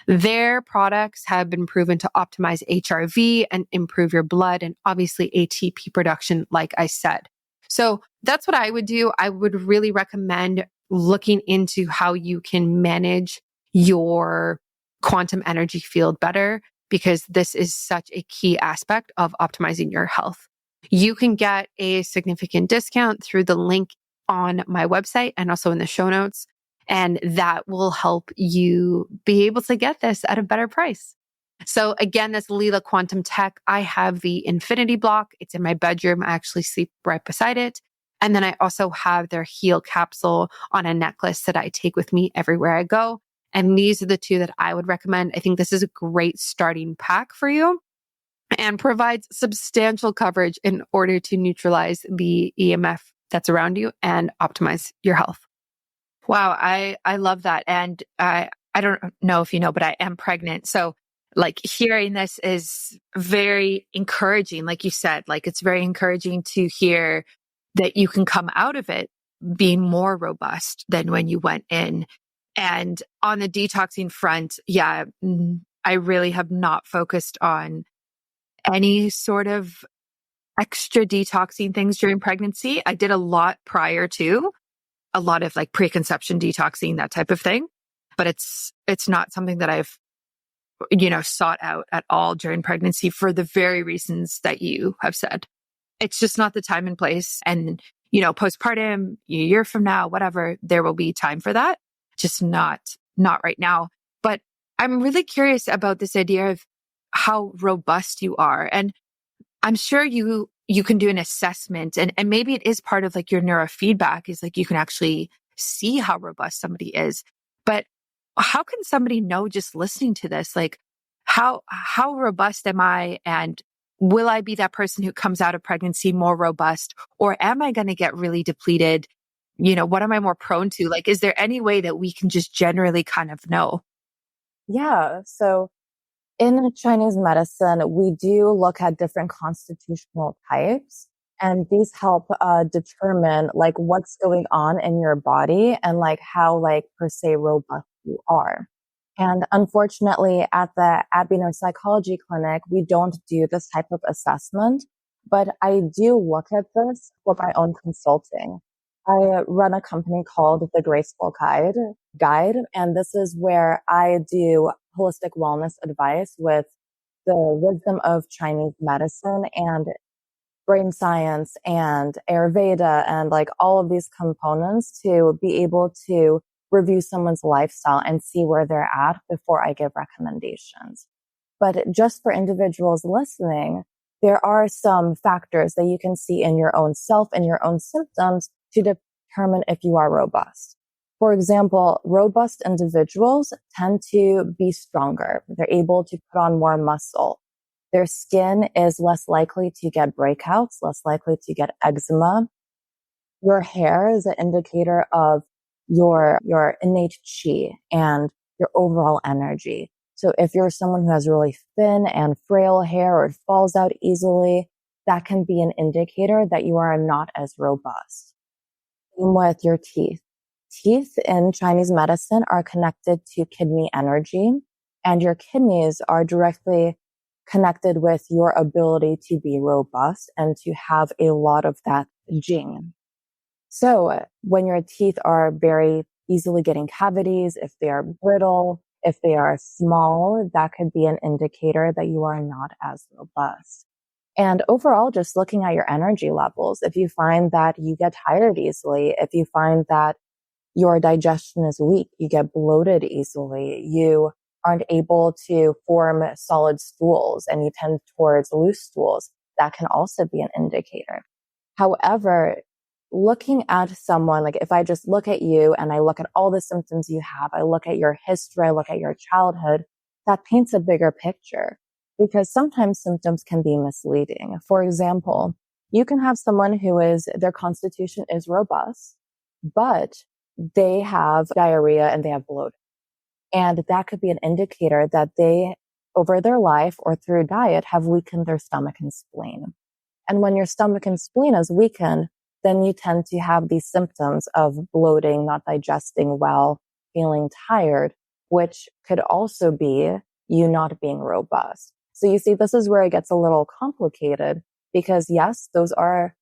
Their products have been proven to optimize HRV and improve your blood and obviously ATP production, like I said. So that's what I would do. I would really recommend looking into how you can manage your quantum energy field better, because this is such a key aspect of optimizing your health. You can get a significant discount through the link on my website and also in the show notes. And that will help you be able to get this at a better price. So again, that's Lila Quantum Tech. I have the Infinity Block. It's in my bedroom. I actually sleep right beside it. And then I also have their Heal capsule on a necklace that I take with me everywhere I go. And these are the 2 that I would recommend. I think this is a great starting pack for you and provides substantial coverage in order to neutralize the EMF that's around you and optimize your health. Wow, I love that. And I don't know if you know, but I am pregnant. So like hearing this is very encouraging. Like you said, like it's very encouraging to hear that you can come out of it being more robust than when you went in. And on the detoxing front, yeah, I really have not focused on any sort of extra detoxing things during pregnancy. I did a lot prior to, a lot of like preconception detoxing, that type of thing. But it's not something that I've, sought out at all during pregnancy for the very reasons that you have said. It's just not the time and place. And, postpartum, a year from now, whatever, there will be time for that. Just not right now. But I'm really curious about this idea of how robust you are. And I'm sure you can do an assessment, and maybe it is part of like your neurofeedback is like you can actually see how robust somebody is. But how can somebody know just listening to this? Like, how robust am I? And will I be that person who comes out of pregnancy more robust, or am I going to get really depleted? What am I more prone to? Like, is there any way that we can just generally kind of know? Yeah. So in Chinese medicine, we do look at different constitutional types, and these help determine like what's going on in your body and like how like per se robust you are. And unfortunately, at the Abbey Neuropsychology Clinic, we don't do this type of assessment, but I do look at this for my own consulting. I run a company called The Graceful Guide, and this is where I do holistic wellness advice with the wisdom of Chinese medicine and brain science and Ayurveda and like all of these components to be able to review someone's lifestyle and see where they're at before I give recommendations. But just for individuals listening, there are some factors that you can see in your own self and your own symptoms to determine if you are robust. For example, robust individuals tend to be stronger. They're able to put on more muscle. Their skin is less likely to get breakouts, less likely to get eczema. Your hair is an indicator of your innate qi and your overall energy. So if you're someone who has really thin and frail hair or it falls out easily, that can be an indicator that you are not as robust. Same with your teeth. Teeth in Chinese medicine are connected to kidney energy, and your kidneys are directly connected with your ability to be robust and to have a lot of that jing. So when your teeth are very easily getting cavities, if they are brittle, if they are small, that could be an indicator that you are not as robust. And overall, just looking at your energy levels, if you find that you get tired easily, if you find that your digestion is weak, you get bloated easily, you aren't able to form solid stools and you tend towards loose stools, that can also be an indicator. However, looking at someone, like if I just look at you and I look at all the symptoms you have, I look at your history, I look at your childhood, that paints a bigger picture because sometimes symptoms can be misleading. For example, you can have someone their constitution is robust, but they have diarrhea and they have bloating. And that could be an indicator that they, over their life or through diet, have weakened their stomach and spleen. And when your stomach and spleen is weakened, then you tend to have these symptoms of bloating, not digesting well, feeling tired, which could also be you not being robust. So you see, this is where it gets a little complicated because yes, those are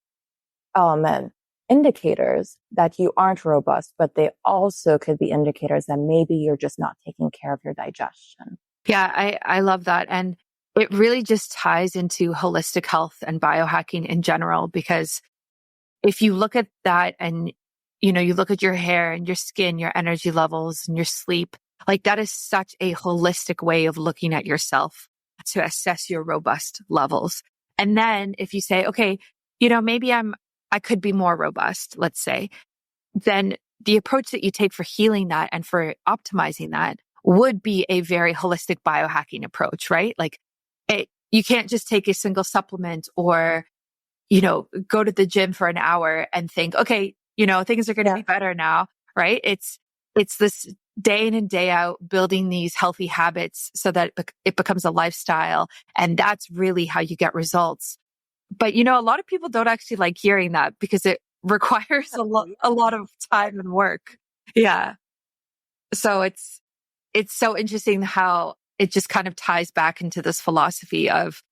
indicators that you aren't robust, but they also could be indicators that maybe you're just not taking care of your digestion. Yeah, I love that. And it really just ties into holistic health and biohacking in general, because if you look at that and, you look at your hair and your skin, your energy levels and your sleep, like that is such a holistic way of looking at yourself to assess your robust levels. And then if you say, okay, maybe I could be more robust, let's say, then the approach that you take for healing that and for optimizing that would be a very holistic biohacking approach, right? Like you can't just take a single supplement or, go to the gym for an hour and think, okay, things are going to be better now, right? It's this day in and day out building these healthy habits so that it becomes a lifestyle. And that's really how you get results. But, a lot of people don't actually like hearing that because it requires a lot of time and work. Yeah. So it's so interesting how it just kind of ties back into this philosophy of,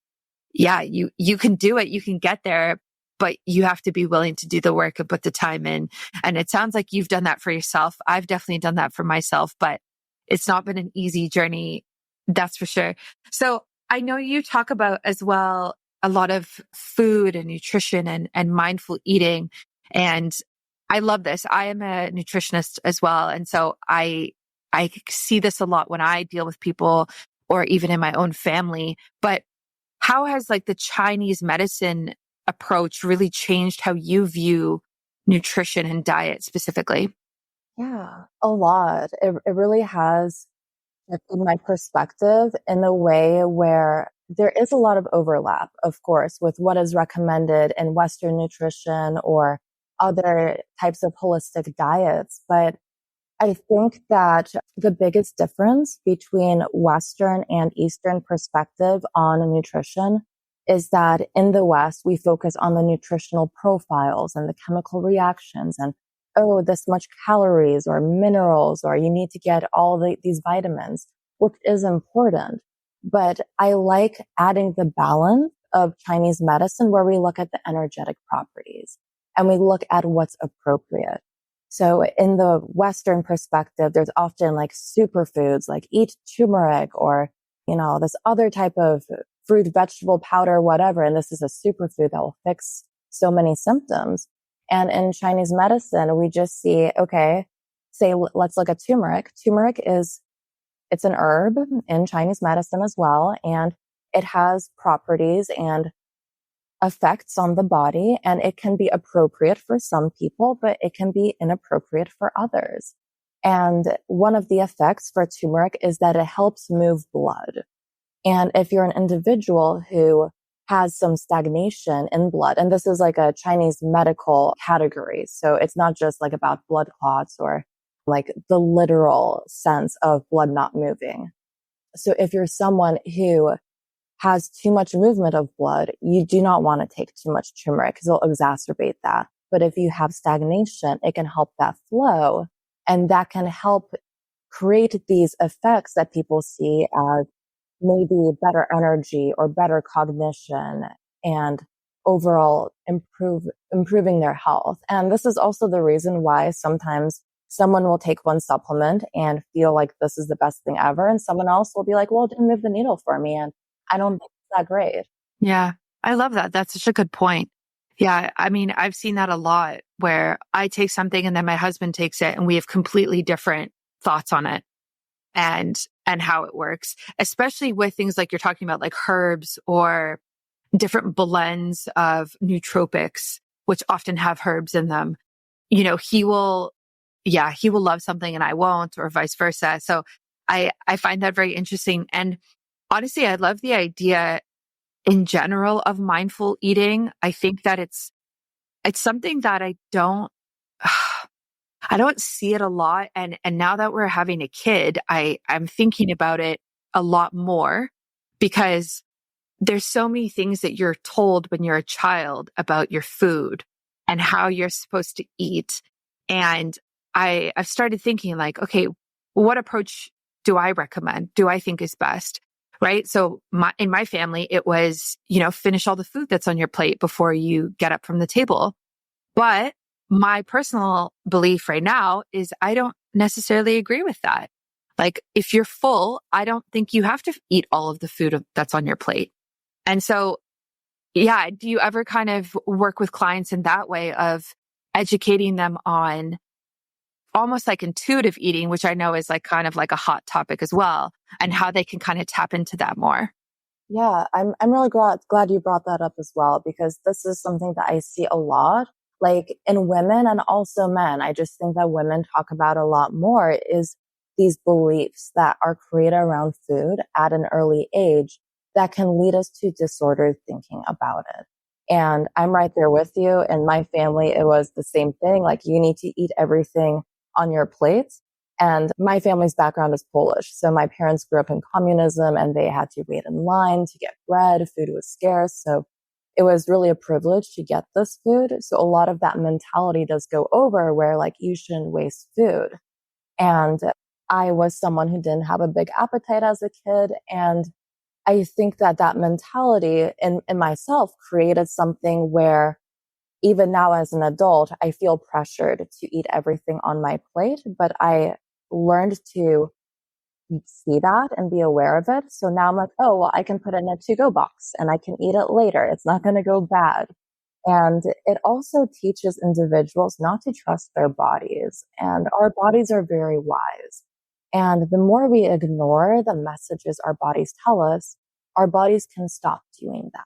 yeah, you can do it, you can get there, but you have to be willing to do the work and put the time in. And it sounds like you've done that for yourself. I've definitely done that for myself, but it's not been an easy journey. That's for sure. So I know you talk about as well a lot of food and nutrition and mindful eating. And I love this. I am a nutritionist as well. And so I see this a lot when I deal with people or even in my own family. But how has like the Chinese medicine approach really changed how you view nutrition and diet specifically? Yeah, a lot. It really has shifted my perspective in a way where there is a lot of overlap, of course, with what is recommended in Western nutrition or other types of holistic diets. But I think that the biggest difference between Western and Eastern perspective on nutrition is that in the West, we focus on the nutritional profiles and the chemical reactions and, oh, this much calories or minerals, or you need to get these vitamins, which is important. But I like adding the balance of Chinese medicine where we look at the energetic properties and we look at what's appropriate. So in the Western perspective, there's often like superfoods, like eat turmeric or, this other type of fruit, vegetable powder, whatever. And this is a superfood that will fix so many symptoms. And in Chinese medicine, we just see, okay, let's look at turmeric. Turmeric it's an herb in Chinese medicine as well. And it has properties and effects on the body, and it can be appropriate for some people, but it can be inappropriate for others. And one of the effects for turmeric is that it helps move blood. And if you're an individual who has some stagnation in blood, and this is like a Chinese medical category, so it's not just like about blood clots or like the literal sense of blood not moving. So if you're someone who has too much movement of blood, you do not want to take too much turmeric because it'll exacerbate that. But if you have stagnation, it can help that flow, and that can help create these effects that people see as maybe better energy or better cognition and overall improving their health. And this is also the reason why sometimes someone will take one supplement and feel like this is the best thing ever, and someone else will be like, well, it didn't move the needle for me, and I don't think it's that great. Yeah, I love that. That's such a good point. Yeah, I mean, I've seen that a lot where I take something and then my husband takes it and we have completely different thoughts on it and how it works, especially with things like you're talking about, like herbs or different blends of nootropics, which often have herbs in them. He will love something and I won't, or vice versa. So I find that very interesting. And honestly, I love the idea in general of mindful eating. I think that it's something that I don't see it a lot. And now that we're having a kid, I'm thinking about it a lot more because there's so many things that you're told when you're a child about your food and how you're supposed to eat. And I've started thinking like, okay, what approach do I recommend? Do I think is best? Right. So in my family, it was, finish all the food that's on your plate before you get up from the table. But my personal belief right now is I don't necessarily agree with that. Like if you're full, I don't think you have to eat all of the food that's on your plate. And so, yeah, do you ever kind of work with clients in that way of educating them on almost like intuitive eating, which I know is like kind of like a hot topic as well, and how they can kind of tap into that more? Yeah, I'm really glad you brought that up as well, because this is something that I see a lot, like in women and also men. I just think that women talk about a lot more is these beliefs that are created around food at an early age that can lead us to disordered thinking about it. And I'm right there with you. In my family, it was the same thing. Like you need to eat everything on your plate. And my family's background is Polish. So my parents grew up in communism and they had to wait in line to get bread. Food was scarce. So it was really a privilege to get this food. So a lot of that mentality does go over where like you shouldn't waste food. And I was someone who didn't have a big appetite as a kid. And I think that mentality in myself created something where even now as an adult, I feel pressured to eat everything on my plate, but I learned to see that and be aware of it. So now I'm like, oh, well, I can put it in a to-go box and I can eat it later. It's not going to go bad. And it also teaches individuals not to trust their bodies. And our bodies are very wise. And the more we ignore the messages our bodies tell us, our bodies can stop doing that.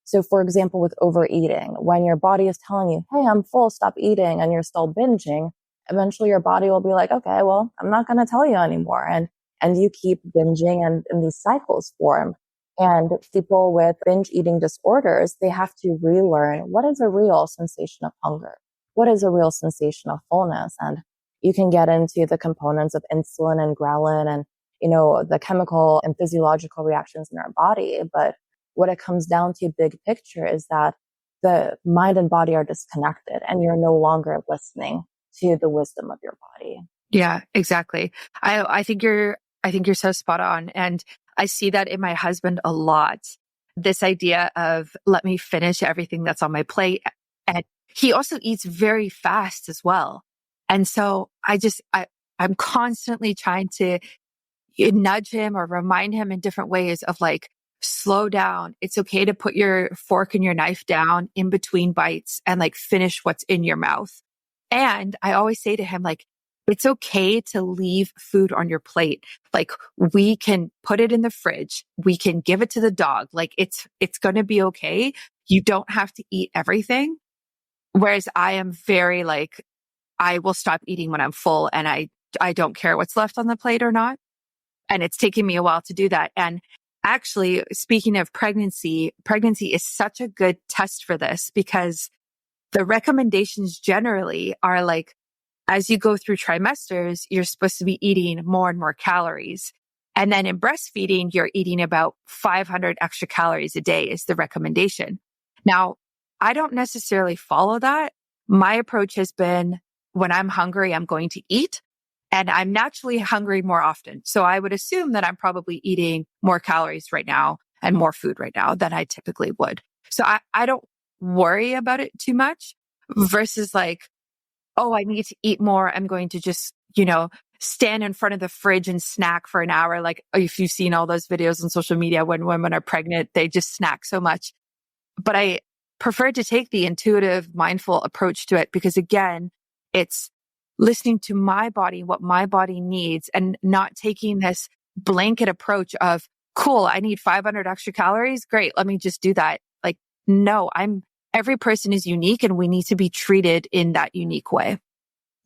So for example, with overeating, when your body is telling you, hey, I'm full, stop eating, and you're still binging, eventually your body will be like, okay, well, I'm not going to tell you anymore. And and you keep binging and these cycles form. And people with binge eating disorders, they have to relearn what is a real sensation of hunger? What is a real sensation of fullness? And you can get into the components of insulin and ghrelin and, the chemical and physiological reactions in our body. But what it comes down to, big picture, is that the mind and body are disconnected and you're no longer listening to the wisdom of your body. Yeah, exactly. I think you're so spot on. And I see that in my husband a lot. This idea of let me finish everything that's on my plate. And he also eats very fast as well. And so I'm constantly trying to nudge him or remind him in different ways of like, slow down. It's okay to put your fork and your knife down in between bites and like finish what's in your mouth. And I always say to him, like, it's okay to leave food on your plate. Like, we can put it in the fridge. We can give it to the dog. Like, it's going to be okay. You don't have to eat everything. Whereas I am very like, I will stop eating when I'm full and I don't care what's left on the plate or not. And it's taken me a while to do that. And actually, speaking of pregnancy is such a good test for this, because the recommendations generally are like, as you go through trimesters, you're supposed to be eating more and more calories. And then in breastfeeding, you're eating about 500 extra calories a day is the recommendation. Now, I don't necessarily follow that. My approach has been, when I'm hungry, I'm going to eat. And I'm naturally hungry more often. So I would assume that I'm probably eating more calories right now and more food right now than I typically would. So I don't worry about it too much, versus like, oh, I need to eat more. I'm going to just, stand in front of the fridge and snack for an hour. Like, if you've seen all those videos on social media when women are pregnant, they just snack so much. But I prefer to take the intuitive, mindful approach to it, because again, it's listening to my body, what my body needs, and not taking this blanket approach of, cool, I need 500 extra calories. Great. Let me just do that. Like, no, every person is unique and we need to be treated in that unique way.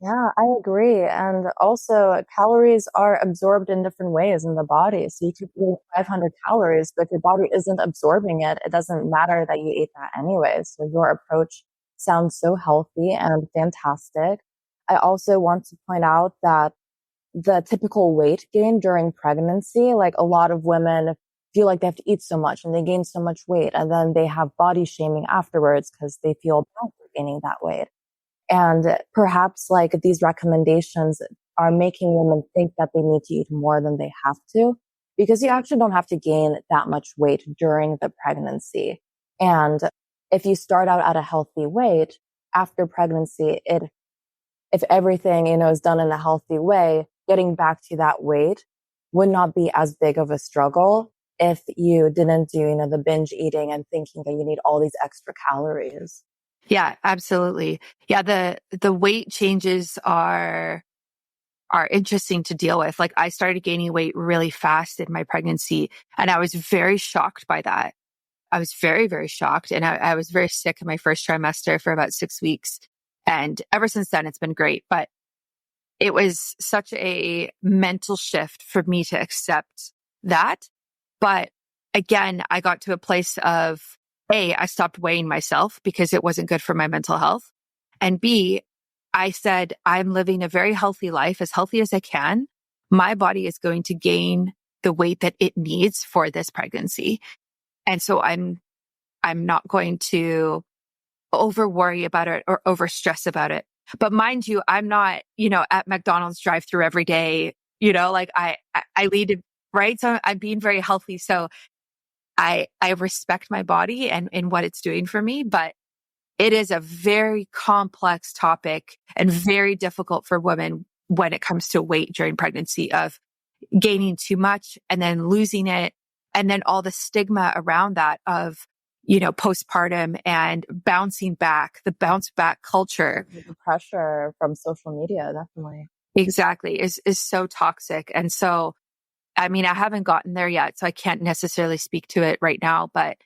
Yeah, I agree. And also, calories are absorbed in different ways in the body. So you could eat 500 calories, but if your body isn't absorbing it, it doesn't matter that you ate that anyway. So your approach sounds so healthy and fantastic. I also want to point out that the typical weight gain during pregnancy, like a lot of women feel like they have to eat so much and they gain so much weight, and then they have body shaming afterwards because they feel bad for gaining that weight. And perhaps like these recommendations are making women think that they need to eat more than they have to, because you actually don't have to gain that much weight during the pregnancy. And if you start out at a healthy weight after pregnancy, if everything, is done in a healthy way, getting back to that weight would not be as big of a struggle if you didn't do, the binge eating and thinking that you need all these extra calories. Yeah, absolutely. Yeah, the weight changes are interesting to deal with. Like, I started gaining weight really fast in my pregnancy, and I was very shocked by that. I was very, very shocked. And I was very sick in my first trimester for about 6 weeks. And ever since then, it's been great. But it was such a mental shift for me to accept that. But again, I got to a place of, A, I stopped weighing myself because it wasn't good for my mental health. And B, I said, I'm living a very healthy life, as healthy as I can. My body is going to gain the weight that it needs for this pregnancy. And so I'm not going to over worry about it or over stress about it. But mind you, I'm not, at McDonald's drive through every day, like I lead it, right? So I'm being very healthy. So I respect my body and what it's doing for me, but it is a very complex topic and very difficult for women when it comes to weight during pregnancy, of gaining too much and then losing it. And then all the stigma around that of, postpartum and bouncing back, the bounce back culture. The pressure from social media, definitely. Exactly. Is so toxic. And so, I mean, I haven't gotten there yet, so I can't necessarily speak to it right now, but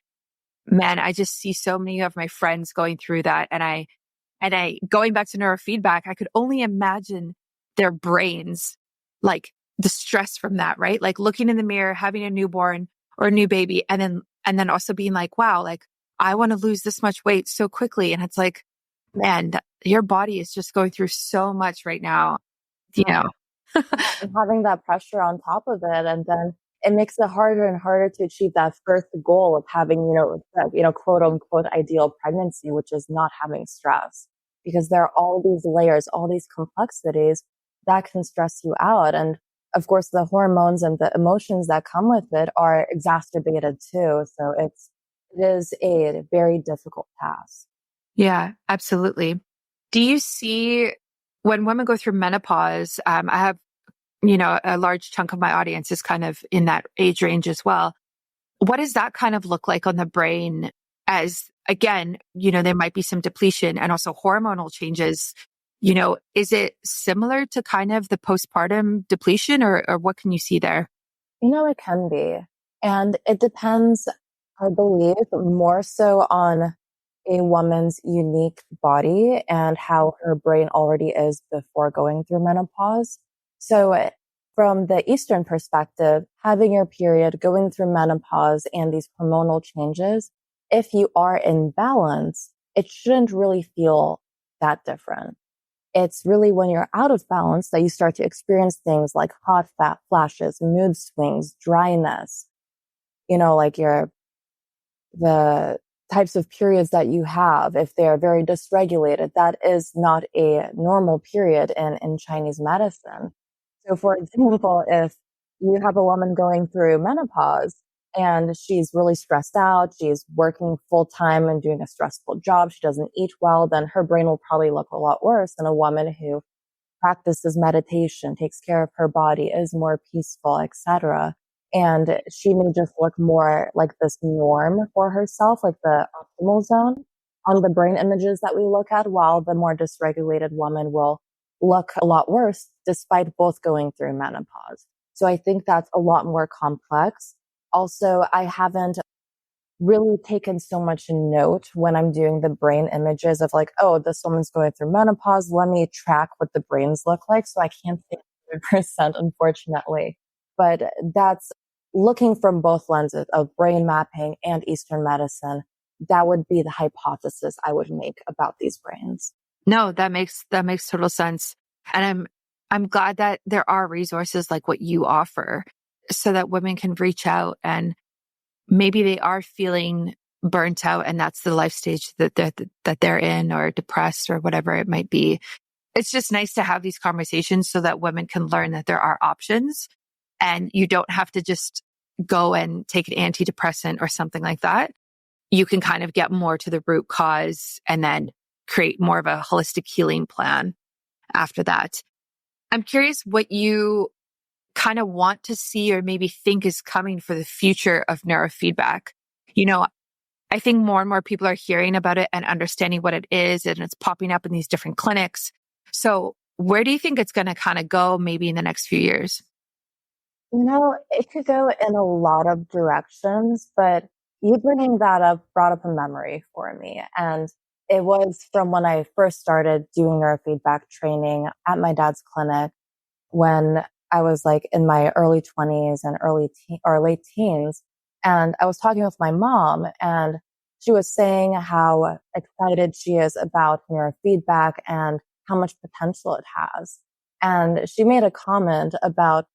man, I just see so many of my friends going through that. And I going back to neurofeedback, I could only imagine their brains like the stress from that, right? Like looking in the mirror, having a newborn or a new baby, and then also being like, wow, like I want to lose this much weight so quickly. And it's like, man, your body is just going through so much right now, you know? And having that pressure on top of it, and then it makes it harder and harder to achieve that first goal of having, that, quote unquote ideal pregnancy, which is not having stress, because there are all these layers, all these complexities that can stress you out. And of course, the hormones and the emotions that come with it are exacerbated too. So it is a very difficult task. Yeah, absolutely. Do you see when women go through menopause? I have, a large chunk of my audience is kind of in that age range as well. What does that kind of look like on the brain as, again, there might be some depletion and also hormonal changes? Is it similar to kind of the postpartum depletion or what can you see there? It can be. And it depends, I believe, more so on a woman's unique body and how her brain already is before going through menopause. So from the Eastern perspective, having your period, going through menopause and these hormonal changes, if you are in balance, it shouldn't really feel that different. It's really when you're out of balance that you start to experience things like hot fat flashes, mood swings, dryness, like the types of periods that you have, if they're very dysregulated, that is not a normal period in Chinese medicine. So for example, if you have a woman going through menopause and she's really stressed out, she's working full time and doing a stressful job, she doesn't eat well, then her brain will probably look a lot worse than a woman who practices meditation, takes care of her body, is more peaceful, etc. And she may just look more like this norm for herself, like the optimal zone on the brain images that we look at, while the more dysregulated woman will look a lot worse despite both going through menopause. So I think that's a lot more complex. Also, I haven't really taken so much note when I'm doing the brain images of like, oh, this woman's going through menopause. Let me track what the brains look like. So I can't say 100%, unfortunately. But that's looking from both lenses of brain mapping and Eastern medicine. That would be the hypothesis I would make about these brains. No, that makes total sense. And I'm glad that there are resources like what you offer so that women can reach out and maybe they are feeling burnt out and that's the life stage that they're in or depressed or whatever it might be. It's just nice to have these conversations so that women can learn that there are options and you don't have to just go and take an antidepressant or something like that. You can kind of get more to the root cause and then create more of a holistic healing plan after that. I'm curious what you kind of want to see or maybe think is coming for the future of neurofeedback. I think more and more people are hearing about it and understanding what it is, and it's popping up in these different clinics. So where do you think it's going to kind of go maybe in the next few years? It could go in a lot of directions, but you bringing that up brought up a memory for me. And it was from when I first started doing neurofeedback training at my dad's clinic when I was like in my early 20s and or late teens. And I was talking with my mom and she was saying how excited she is about neurofeedback and how much potential it has. And she made a comment about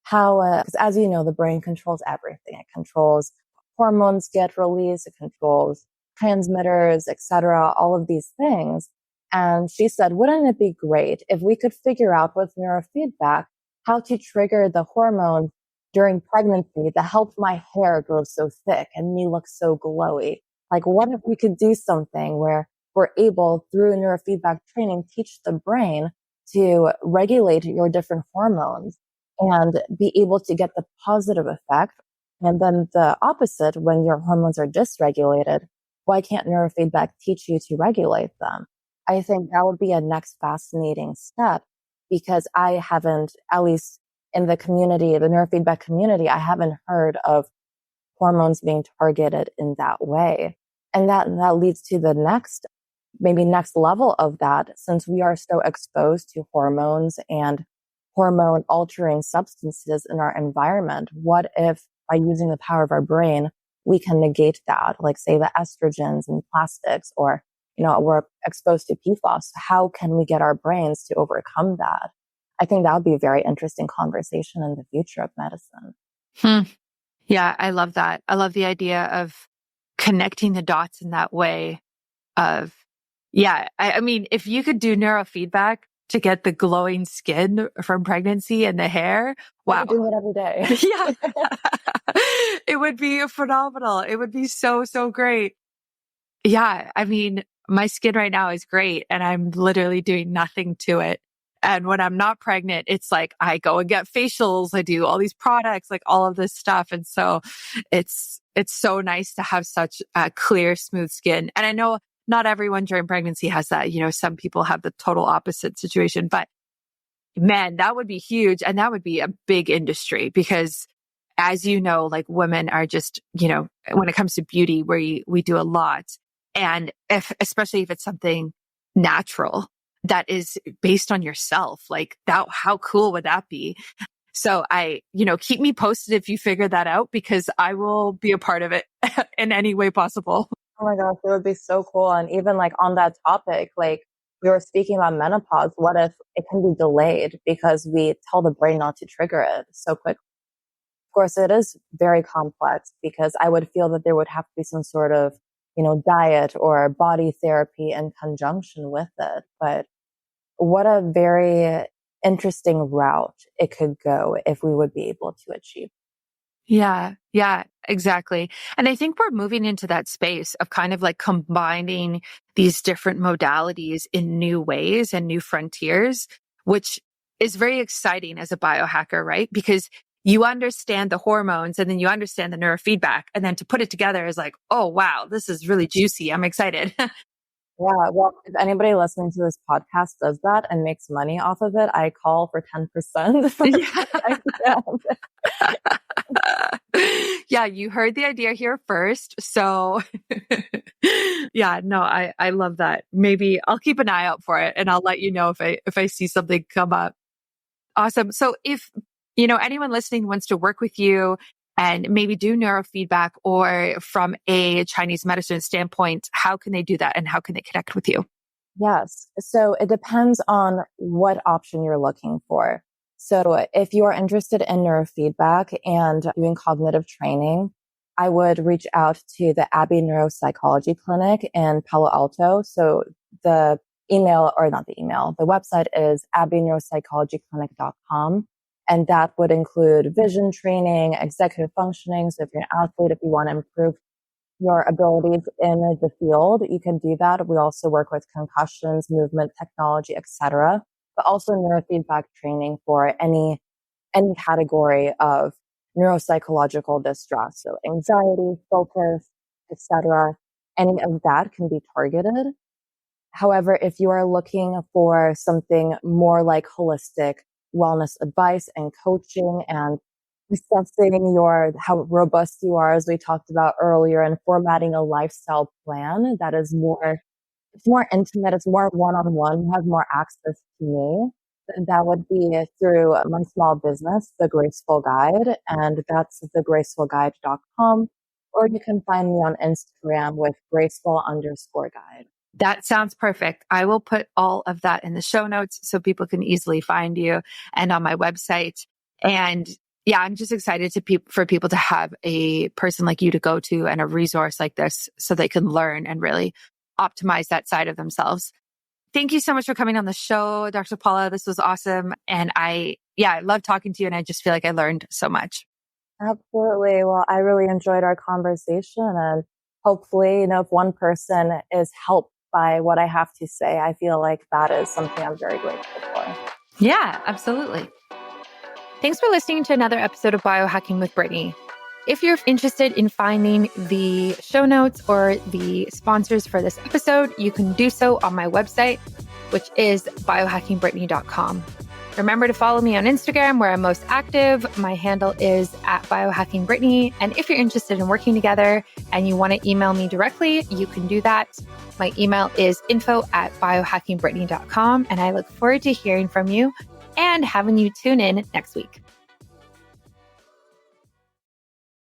how, because as you know, the brain controls everything. It controls hormones get released, it controls transmitters, etc., all of these things. And she said, wouldn't it be great if we could figure out with neurofeedback how to trigger the hormones during pregnancy that help my hair grow so thick and me look so glowy? Like, what if we could do something where we're able, through neurofeedback training, teach the brain to regulate your different hormones and be able to get the positive effect. And then the opposite, when your hormones are dysregulated, why can't neurofeedback teach you to regulate them? I think that would be a next fascinating step because I haven't, at least in the community, the neurofeedback community, I haven't heard of hormones being targeted in that way. And that leads to the maybe next level of that, since we are so exposed to hormones and hormone altering substances in our environment. What if by using the power of our brain, we can negate that, like say the estrogens and plastics, or, we're exposed to PFAS. How can we get our brains to overcome that? I think that would be a very interesting conversation in the future of medicine. Yeah, I love that. I love the idea of connecting the dots in that way of, I mean, if you could do neurofeedback to get the glowing skin from pregnancy and the hair, wow. I do it every day. Yeah. It would be phenomenal. It would be so, so great. Yeah. I mean, my skin right now is great and I'm literally doing nothing to it. And when I'm not pregnant, it's like I go and get facials. I do all these products, like all of this stuff. And so it's so nice to have such a clear, smooth skin. And I know not everyone during pregnancy has that. Some people have the total opposite situation, but man, that would be huge. And that would be a big industry because as you know, like women are just, when it comes to beauty, we do a lot. And especially if it's something natural that is based on yourself, like that, how cool would that be? So keep me posted if you figure that out because I will be a part of it in any way possible. Oh my gosh, it would be so cool. And even like on that topic, like we were speaking about menopause, what if it can be delayed because we tell the brain not to trigger it so quick? Of course, it is very complex because I would feel that there would have to be some sort of, diet or body therapy in conjunction with it. But what a very interesting route it could go if we would be able to achieve. Yeah, exactly. And I think we're moving into that space of kind of like combining these different modalities in new ways and new frontiers, which is very exciting as a biohacker, right? Because you understand the hormones and then you understand the neurofeedback. And then to put it together is like, oh, wow, this is really juicy. I'm excited. Yeah. Well, if anybody listening to this podcast does that and makes money off of it, I call for 10%. Yeah, you heard the idea here first. So yeah, no, I love that. Maybe I'll keep an eye out for it and I'll let you know if I see something come up. Awesome. So if anyone listening wants to work with you and maybe do neurofeedback or from a Chinese medicine standpoint, how can they do that and how can they connect with you? Yes. So it depends on what option you're looking for. So if you are interested in neurofeedback and doing cognitive training, I would reach out to the Abbey Neuropsychology Clinic in Palo Alto. So the website is abbeyneuropsychologyclinic.com. And that would include vision training, executive functioning. So if you're an athlete, if you want to improve your abilities in the field, you can do that. We also work with concussions, movement technology, etc., but also neurofeedback training for any category of neuropsychological distress. So anxiety, focus, etc. Any of that can be targeted. However, if you are looking for something more like holistic wellness advice and coaching and assessing how robust you are, as we talked about earlier, and formatting a lifestyle plan that is it's more intimate, it's more one-on-one, you have more access to me, then that would be through my small business, The Graceful Guide, and that's thegracefulguide.com, or you can find me on Instagram with graceful_guide. That sounds perfect. I will put all of that in the show notes so people can easily find you and on my website. And yeah, I'm just excited for people to have a person like you to go to and a resource like this so they can learn and really optimize that side of themselves. Thank you so much for coming on the show, Dr. Paula. This was awesome. And I love talking to you and I just feel like I learned so much. Absolutely. Well, I really enjoyed our conversation and hopefully, if one person is helped by what I have to say, I feel like that is something I'm very grateful for. Yeah, absolutely. Thanks for listening to another episode of Biohacking with Brittany. If you're interested in finding the show notes or the sponsors for this episode, you can do so on my website, which is biohackingbrittany.com. Remember to follow me on Instagram where I'm most active. My handle is @biohackingbrittany. And if you're interested in working together and you want to email me directly, you can do that. My email is info@biohackingbrittany.com. And I look forward to hearing from you. and having you tune in next week.